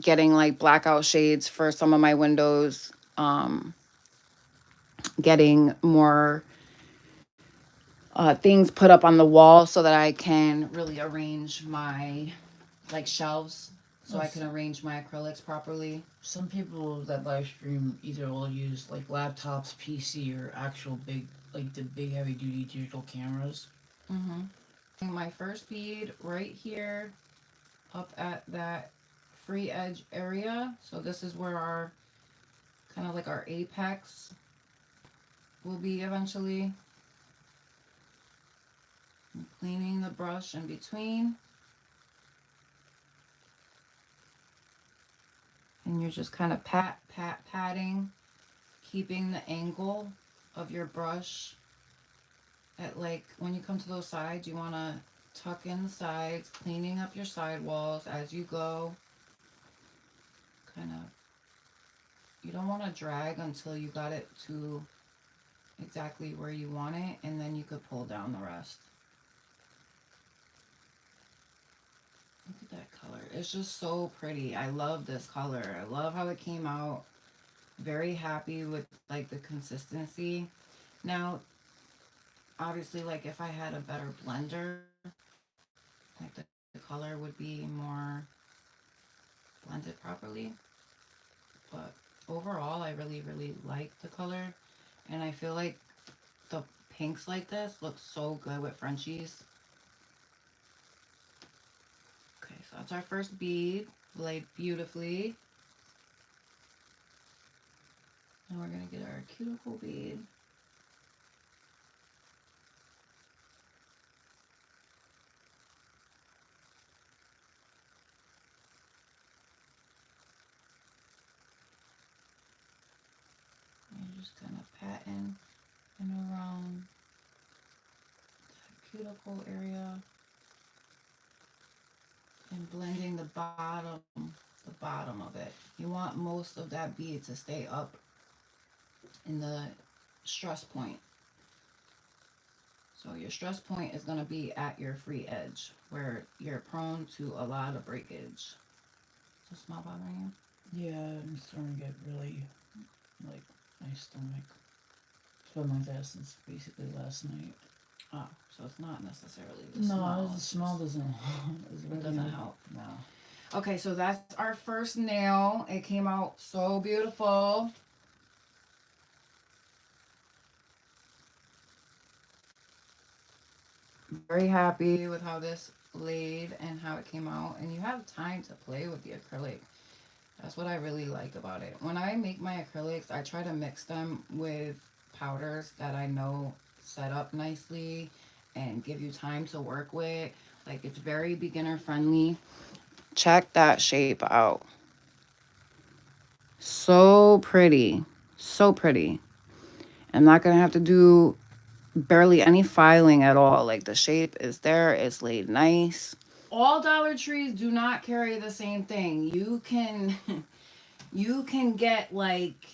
Getting like blackout shades for some of my windows. Getting more things put up on the wall so that I can really arrange my like shelves. So I can arrange my acrylics properly. Some people that live stream either will use like laptops, PC, or actual big, like the big heavy duty digital cameras. My first bead right here up at that free edge area. So this is where our kind of like our apex will be eventually. I'm cleaning the brush in between. And you're just kind of patting, keeping the angle of your brush at like, when you come to those sides, you want to tuck in the sides, cleaning up your sidewalls as you go. Kind of, you don't want to drag until you got it to exactly where you want it, and then you could pull down the rest. Look at that color. It's just so pretty. I love this color. I love how it came out. Very happy with like the consistency. Now, obviously, like if I had a better blender, like the color would be more blended properly. But overall, I really, really like the color. And I feel like the pinks like this look so good with Frenchies. Okay, so that's our first bead, laid beautifully. And we're going to get our cuticle bead. And you're just kind of patting and around that cuticle area. And blending the bottom of it. You want most of that bead to stay up in the stress point. So your stress point is going to be at your free edge where you're prone to a lot of breakage. So small bothering you? Yeah, I'm starting to get really like my stomach. It's been like that since basically last night. Oh, so it's not necessarily the smell. No, the smell doesn't. It doesn't help. No. Okay, so that's our first nail. It came out so beautiful. Very happy with how this laid and how it came out. And you have time to play with the acrylic. That's what I really like about it. When I make my acrylics, I try to mix them with powders that I know set up nicely and give you time to work with. Like, it's very beginner friendly. Check that shape out. So pretty. So pretty. I'm not going to have to do barely any filing at all. Like, the shape is there. It's laid nice. all Dollar Trees do not carry the same thing. You can you can get like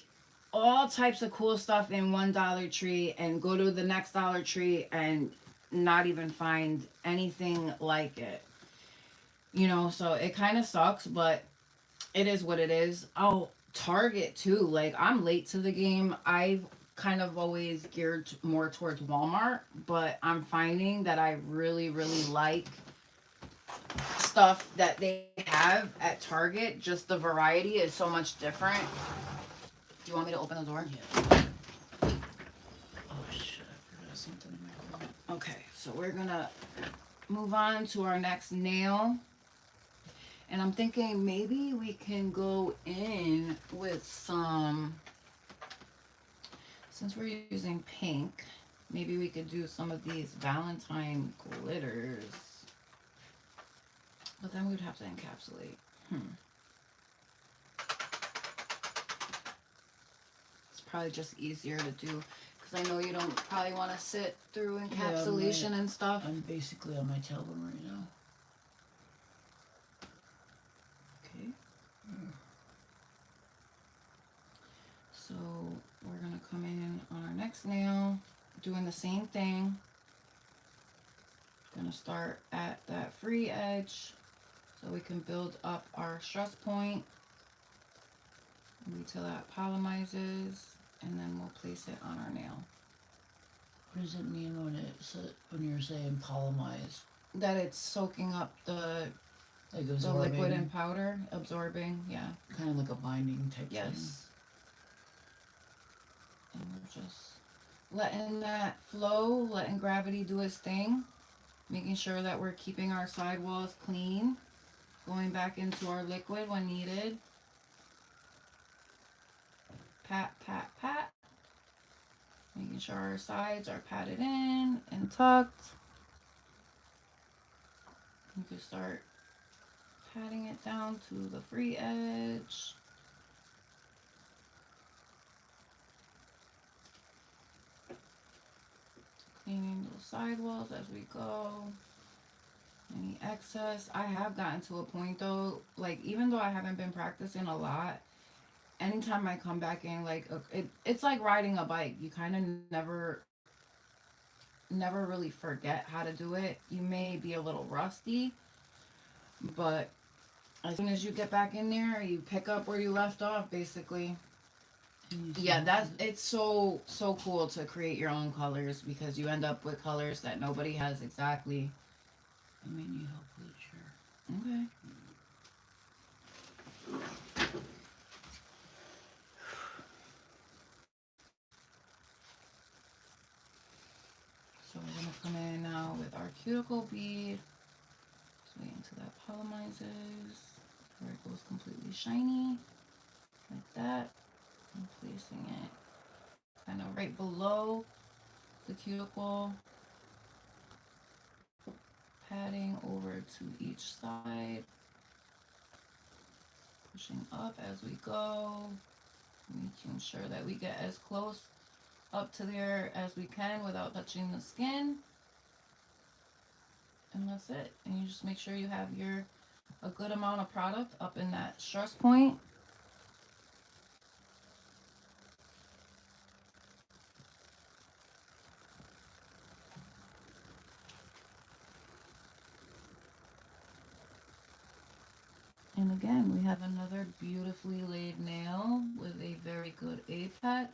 all types of cool stuff in one Dollar Tree and go to the next Dollar Tree and not even find anything like it. You know, so it kind of sucks, but it is what it is. Oh, Target too. Like I'm late to the game. I've kind of always geared more towards Walmart, but I'm finding that I really, really like stuff that they have at Target. Just the variety is so much different. Do you want me to open the door? Yeah. Oh shit, I forgot something in my room. Okay, so we're gonna move on to our next nail. And I'm thinking maybe we can go in with some, since we're using pink, maybe we could do some of these Valentine glitters. But then we'd have to encapsulate. It's probably just easier to do because I know you don't probably want to sit through encapsulation and stuff. I'm basically on my tailbone right now. Okay. So we're gonna come in on our next nail, doing the same thing. Gonna start at that free edge so we can build up our stress point until that polymizes, and then we'll place it on our nail. What does it mean when you're saying polymize? That it's soaking up the liquid and powder, absorbing, yeah. Kind of like a binding type thing. Yes. And we're just letting that flow, letting gravity do its thing, making sure that we're keeping our sidewalls clean, going back into our liquid when needed. Pat, pat, pat. Making sure our sides are patted in and tucked. You can start patting it down to the free edge. Cleaning those sidewalls as we go. Any excess. I have gotten to a point though, like even though I haven't been practicing a lot, anytime I come back in, like it's like riding a bike. You kind of never really forget how to do it. You may be a little rusty, but as soon as you get back in there, you pick up where you left off, basically. Yeah, it's so cool to create your own colors because you end up with colors that nobody has exactly. I may need help with a chair. Okay. So we're gonna come in now with our cuticle bead. Just wait until that polymizes, where it goes completely shiny, like that. And placing it kind of right below the cuticle, patting over to each side, pushing up as we go, making sure that we get as close up to there as we can without touching the skin. And that's it. And you just make sure you have a good amount of product up in that stress point. And again, we have another beautifully laid nail with a very good apex.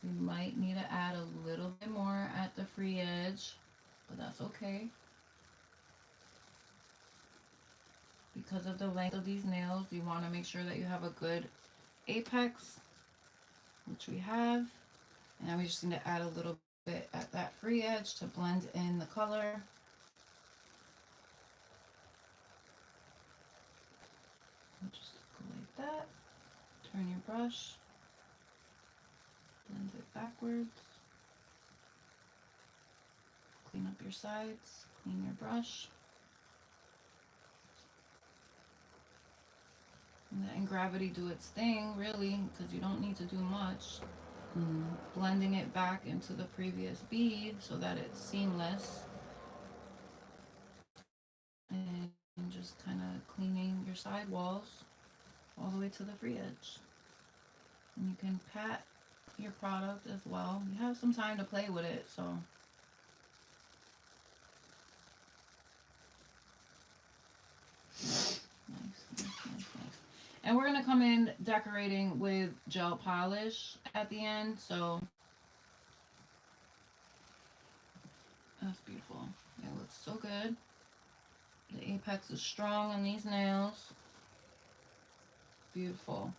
We might need to add a little bit more at the free edge, but that's okay. Because of the length of these nails, you want to make sure that you have a good apex, which we have. And now we just need to add a little bit at that free edge to blend in the color. Just go like that. Turn your brush. Blend it backwards. Clean up your sides. Clean your brush. And letting gravity do its thing, really, because you don't need to do much. Blending it back into the previous bead so that it's seamless. your side walls all the way to the free edge. And you can pat your product as well. You have some time to play with it, so nice. And we're gonna come in decorating with gel polish at the end, so that's beautiful. It looks so good. The apex is strong on these nails. Beautiful.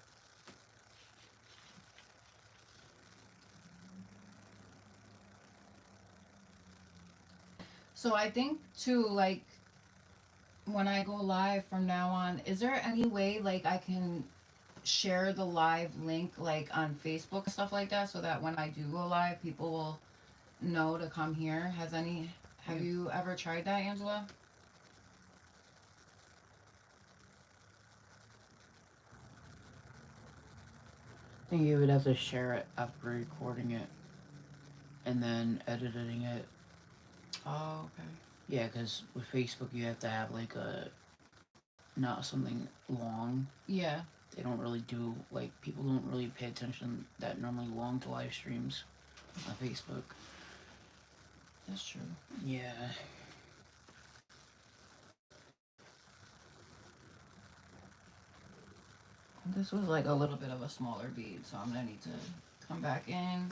So I think too, like when I go live from now on, is there any way like I can share the live link like on Facebook and stuff like that so that when I do go live people will know to come here? Have you ever tried that, Angela? I think you would have to share it after recording it and then editing it. Oh, okay. Yeah, because with Facebook you have to have like a not something long. Yeah. They don't really do like people don't really pay attention that normally long to live streams on Facebook. That's true. Yeah. This was like a little bit of a smaller bead, so I'm gonna need to come back in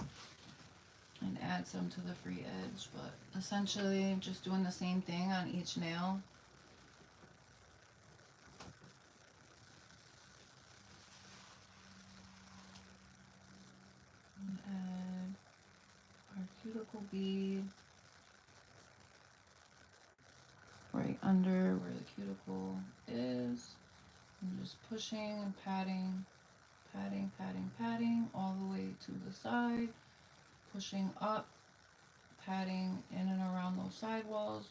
and add some to the free edge, but essentially just doing the same thing on each nail. And add our cuticle bead right under where the cuticle is. I'm just pushing and patting, patting all the way to the side, pushing up, patting in and around those sidewalls,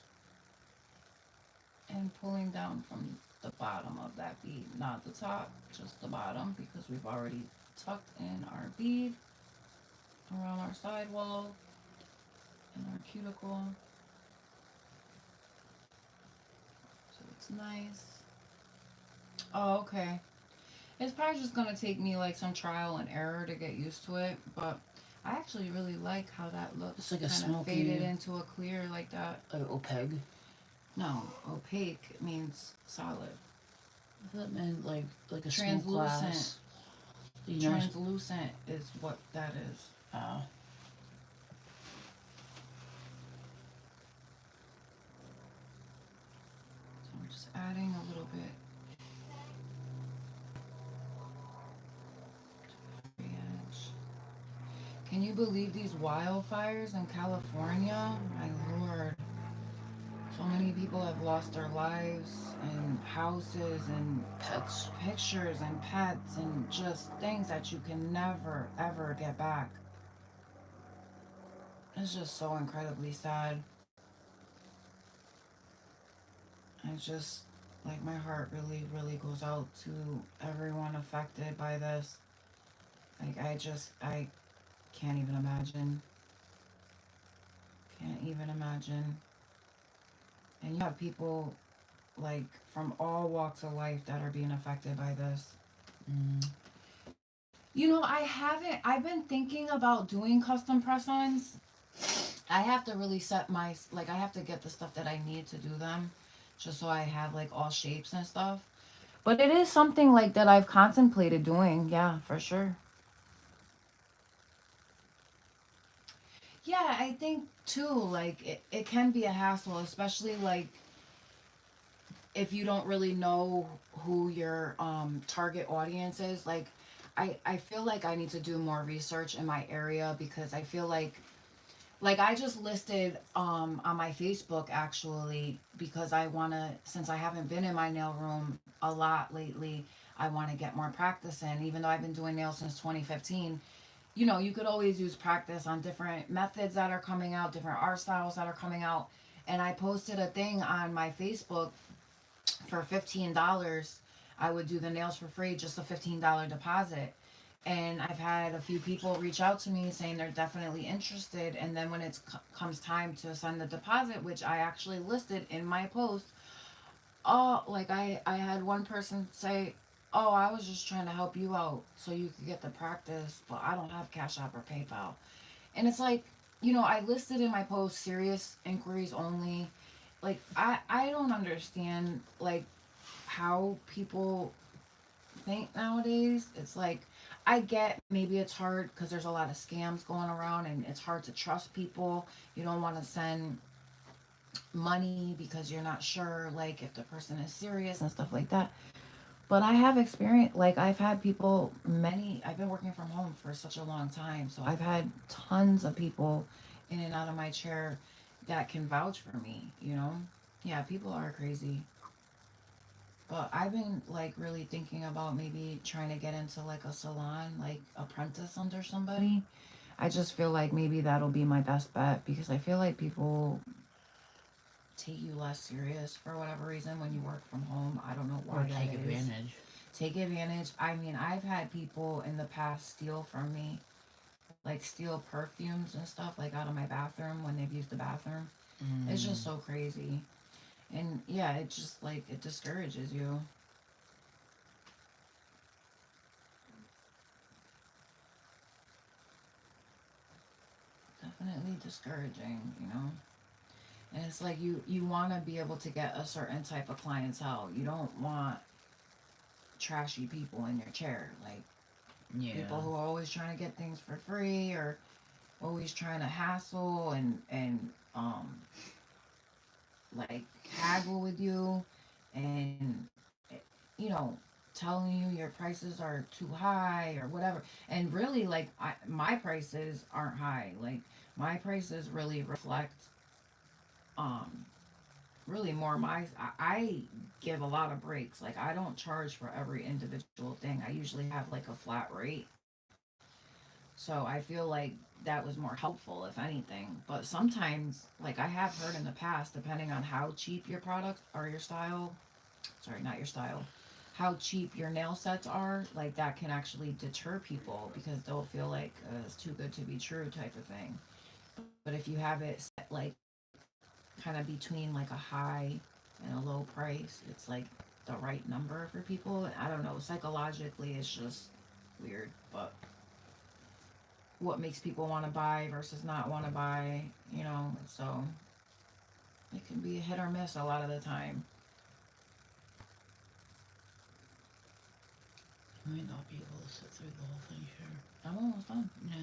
and pulling down from the bottom of that bead, not the top, just the bottom, because we've already tucked in our bead around our sidewall and our cuticle. So it's nice. Oh, okay. It's probably just gonna take me like some trial and error to get used to it, but I actually really like how that looks. It's like a kind of smoky, faded into a clear like that. Opaque. No, opaque means solid. I thought it meant like a Translucent. smoke glass. Translucent is what that is. Oh. So I'm just adding a little bit to the edge. Can you believe these wildfires in California? My lord. So many people have lost their lives and houses and Pets. pictures and pets and just things that you can never ever get back. It's just so incredibly sad. I just like my heart really goes out to everyone affected by this. Like I can't even imagine. Can't even imagine. And you have people like from all walks of life that are being affected by this. Mm. You know, I've been thinking about doing custom press-ons. I have to really set I have to get the stuff that I need to do them just so I have like all shapes and stuff. But it is something like that I've contemplated doing. Yeah, for sure. Yeah, I think too, like it can be a hassle, especially like if you don't really know who your target audience is. Like I feel like I need to do more research in my area because I feel like I just listed on my Facebook actually because I want to, since I haven't been in my nail room a lot lately, I want to get more practice in. Even though I've been doing nails since 2015, you know, you could always use practice on different methods that are coming out, different art styles that are coming out. And I posted a thing on my Facebook for $15. I would do the nails for free, just a $15 deposit. And I've had a few people reach out to me saying they're definitely interested. And then when it comes time to send the deposit, which I actually listed in my post, oh, like I had one person say, oh, I was just trying to help you out so you could get the practice, but I don't have Cash App or PayPal. And it's like, I listed in my post serious inquiries only. Like I don't understand like how people think nowadays. It's like I get maybe it's hard because there's a lot of scams going around and it's hard to trust people. You don't want to send money because you're not sure like if the person is serious and stuff like that. But I have experience, like I've had people, I've been working from home for such a long time, so I've had tons of people in and out of my chair that can vouch for me. Yeah, people are crazy. But I've been like really thinking about maybe trying to get into like a salon, like apprentice under somebody. I just feel like maybe that'll be my best bet because I feel like people take you less serious for whatever reason when you work from home. I don't know Or why that take is. advantage. Take advantage. I mean, I've had people in the past steal from me, like steal perfumes and stuff, like out of my bathroom when they've used the bathroom. It's just so crazy. And yeah, it just like it discourages you. Definitely discouraging. And it's like you want to be able to get a certain type of clientele. You don't want trashy people in your chair, like Yeah. people who are always trying to get things for free or always trying to hassle and like haggle with you and telling you your prices are too high or whatever. And really, like my prices aren't high. Like my prices really reflect um really more I give a lot of breaks. Like I don't charge for every individual thing. I usually have like a flat rate. So I feel like that was more helpful, if anything. But sometimes, like I have heard in the past, depending on how cheap your product or your style, sorry, not your style, how cheap your nail sets are, like that can actually deter people because they'll feel like it's too good to be true type of thing. But if you have it set like kind of between like a high and a low price, it's like the right number for people. I don't know, psychologically, it's just weird, but what makes people want to buy versus not want to buy. So it can be a hit or miss a lot of the time. I might not be able to sit through the whole thing, Sharon. I'm almost done. Yeah,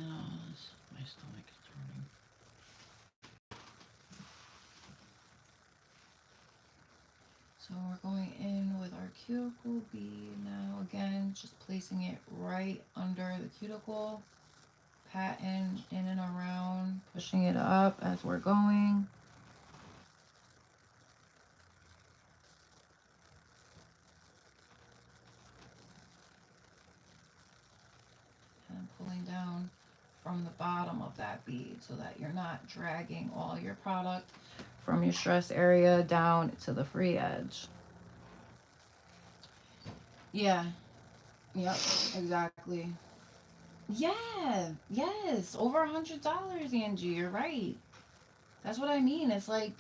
my stomach is hurting. So we're going in with our cuticle bead now. Again, just placing it right under the cuticle, patting in and around, pushing it up as we're going. And pulling down from the bottom of that bead so that you're not dragging all your product from your stress area down to the free edge. Yeah, yep, exactly. Yeah, yes, over $100, Angie. You're right. That's what I mean. It's like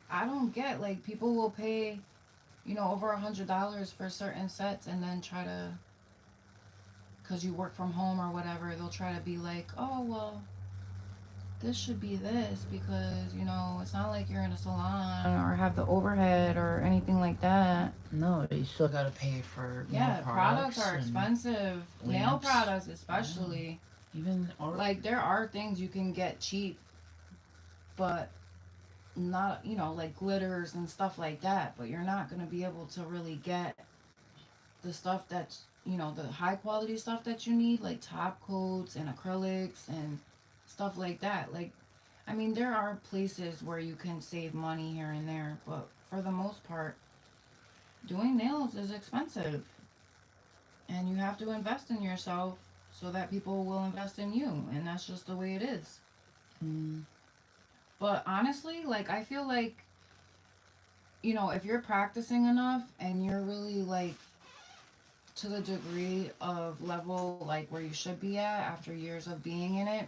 I don't get like people will pay, over $100 for certain sets and then try to, cause you work from home or whatever, they'll try to be like, oh well, this should be this because it's not like you're in a salon or have the overhead or anything like that. No, you still gotta pay for Yeah, nail products products are and expensive. Nail lamps. products especially. Even or Like there are things you can get cheap, but not like glitters and stuff like that. But you're not gonna be able to really get the stuff that's the high quality stuff that you need, like top coats and acrylics and stuff like that. Like, I mean, there are places where you can save money here and there, but for the most part, doing nails is expensive, and you have to invest in yourself so that people will invest in you, and that's just the way it is. mm, But honestly, like I feel like if you're practicing enough and you're really like to the degree of level like where you should be at after years of being in it,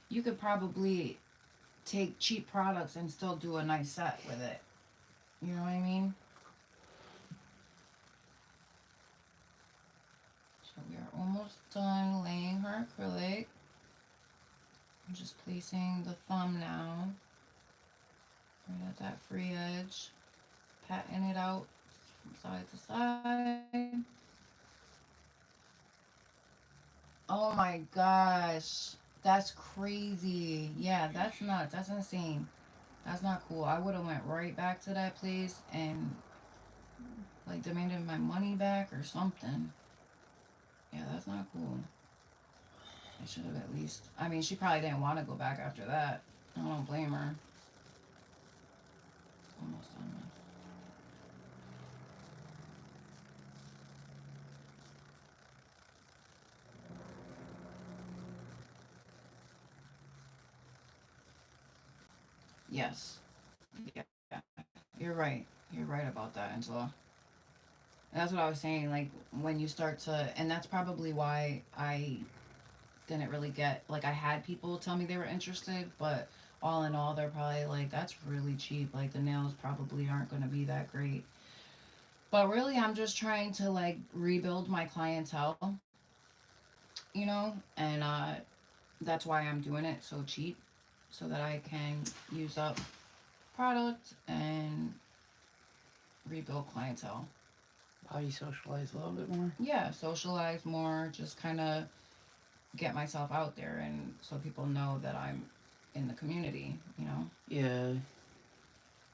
you could probably take cheap products and still do a nice set with it. You know what I mean? almost done laying her acrylic. I'm just placing the thumb now, right at that free edge, patting it out from side to side. Oh my gosh, that's crazy. Yeah, that's nuts. That's insane. That's not cool. I would have went right back to that place and like demanded my money back or something. Yeah, that's not cool. I should have at least. I mean, she probably didn't want to go back after that. I don't blame her. Almost done. Yes. Yeah. You're right. You're right about that, Angela. And that's what I was saying. Like when you start to, and that's probably why I didn't really get like I had people tell me they were interested, but all in all, they're probably like, that's really cheap. Like the nails probably aren't going to be that great. But really, I'm just trying to like rebuild my clientele, you know, and that's why I'm doing it so cheap, so that I can use up product and rebuild clientele. Body socialize a little bit more. Yeah, socialize more, just kind of get myself out there, and so people know that I'm in the community, you know. Yeah.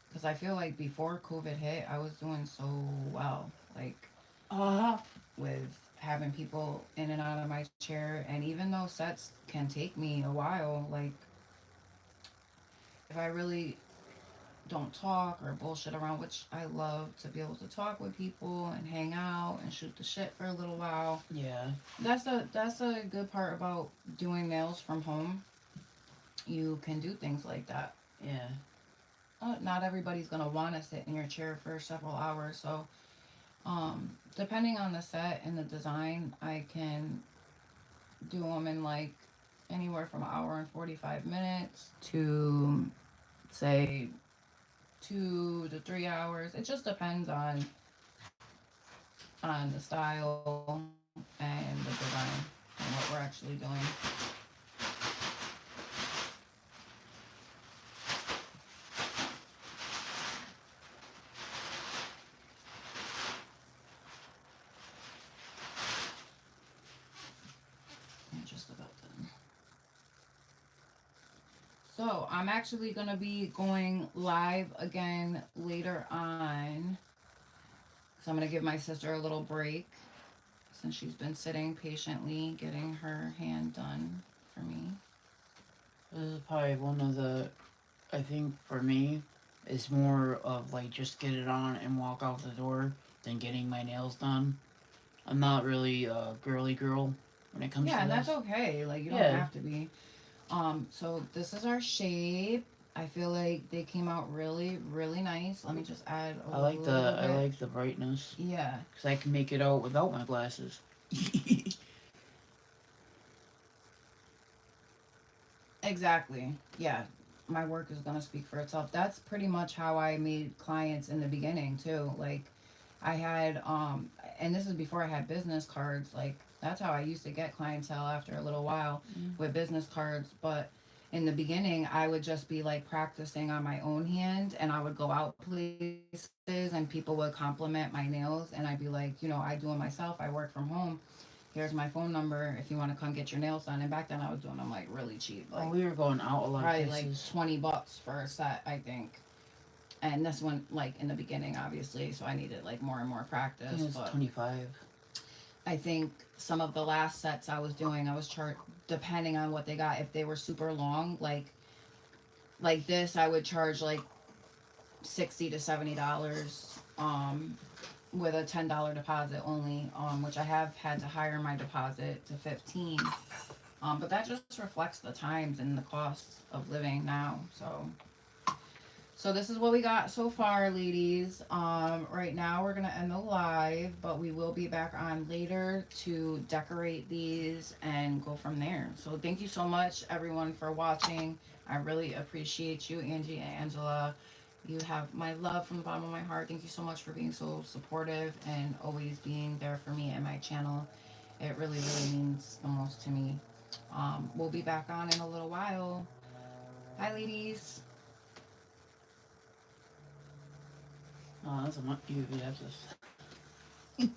Because I feel like before COVID hit, I was doing so well, like Uh huh. with having people in and out of my chair. And even though sets can take me a while, like if I really don't talk or bullshit around, which I love to be able to talk with people and hang out and shoot the shit for a little while. Yeah. That's a good part about doing nails from home. You can do things like that. Yeah. Not everybody's gonna want to sit in your chair for several hours, so depending on the set and the design, I can do them in like anywhere from an hour and 45 minutes to say 2 to 3 hours. It just depends on the style and the design and what we're actually doing. I'm just about done. So I'm actually gonna be going live again later on. So I'm gonna give my sister a little break since she's been sitting patiently getting her hand done for me. This is probably one of the. I think for me, it's more of like just get it on and walk out the door than getting my nails done. I'm not really a girly girl when it comes Yeah, to and this. that's okay. Like you don't Yeah. have to be. So this is our shape. I feel like they came out really, really nice. Let me just add a little bit. I like the brightness Yeah, because I can make it out without my glasses. exactly. Yeah, my work is gonna speak for itself. That's pretty much how I made clients in the beginning too. Like, I had and this is before I had business cards. Like that's how I used to get clientele after a little while Mm. with business cards. But in the beginning, I would just be like practicing on my own hand, and I would go out places, and people would compliment my nails, and I'd be like, I do it myself. I work from home. Here's my phone number if you want to come get your nails done. And back then, I was doing them like really cheap, Oh, like we were going out a lot of probably like places. $20 for a set, I think. And this one, like in the beginning, obviously, so I needed like more and more I practice. think it was But 25. I think some of the last sets I was doing, I was depending on what they got. If they were super long, like this, I would charge like $60 to $70, with a $10 deposit only, which I have had to higher my deposit to 15. But that just reflects the times and the costs of living now. So this is what we got so far, ladies. Right now we're gonna end the live, but we will be back on later to decorate these and go from there. So thank you so much, everyone, for watching. I really appreciate you, Angie and Angela. You have my love from the bottom of my heart. Thank you so much for being so supportive and always being there for me and my channel. It really, really means the most to me. We'll be back on in a little while. Hi, ladies. Oh, that's a much. You have this.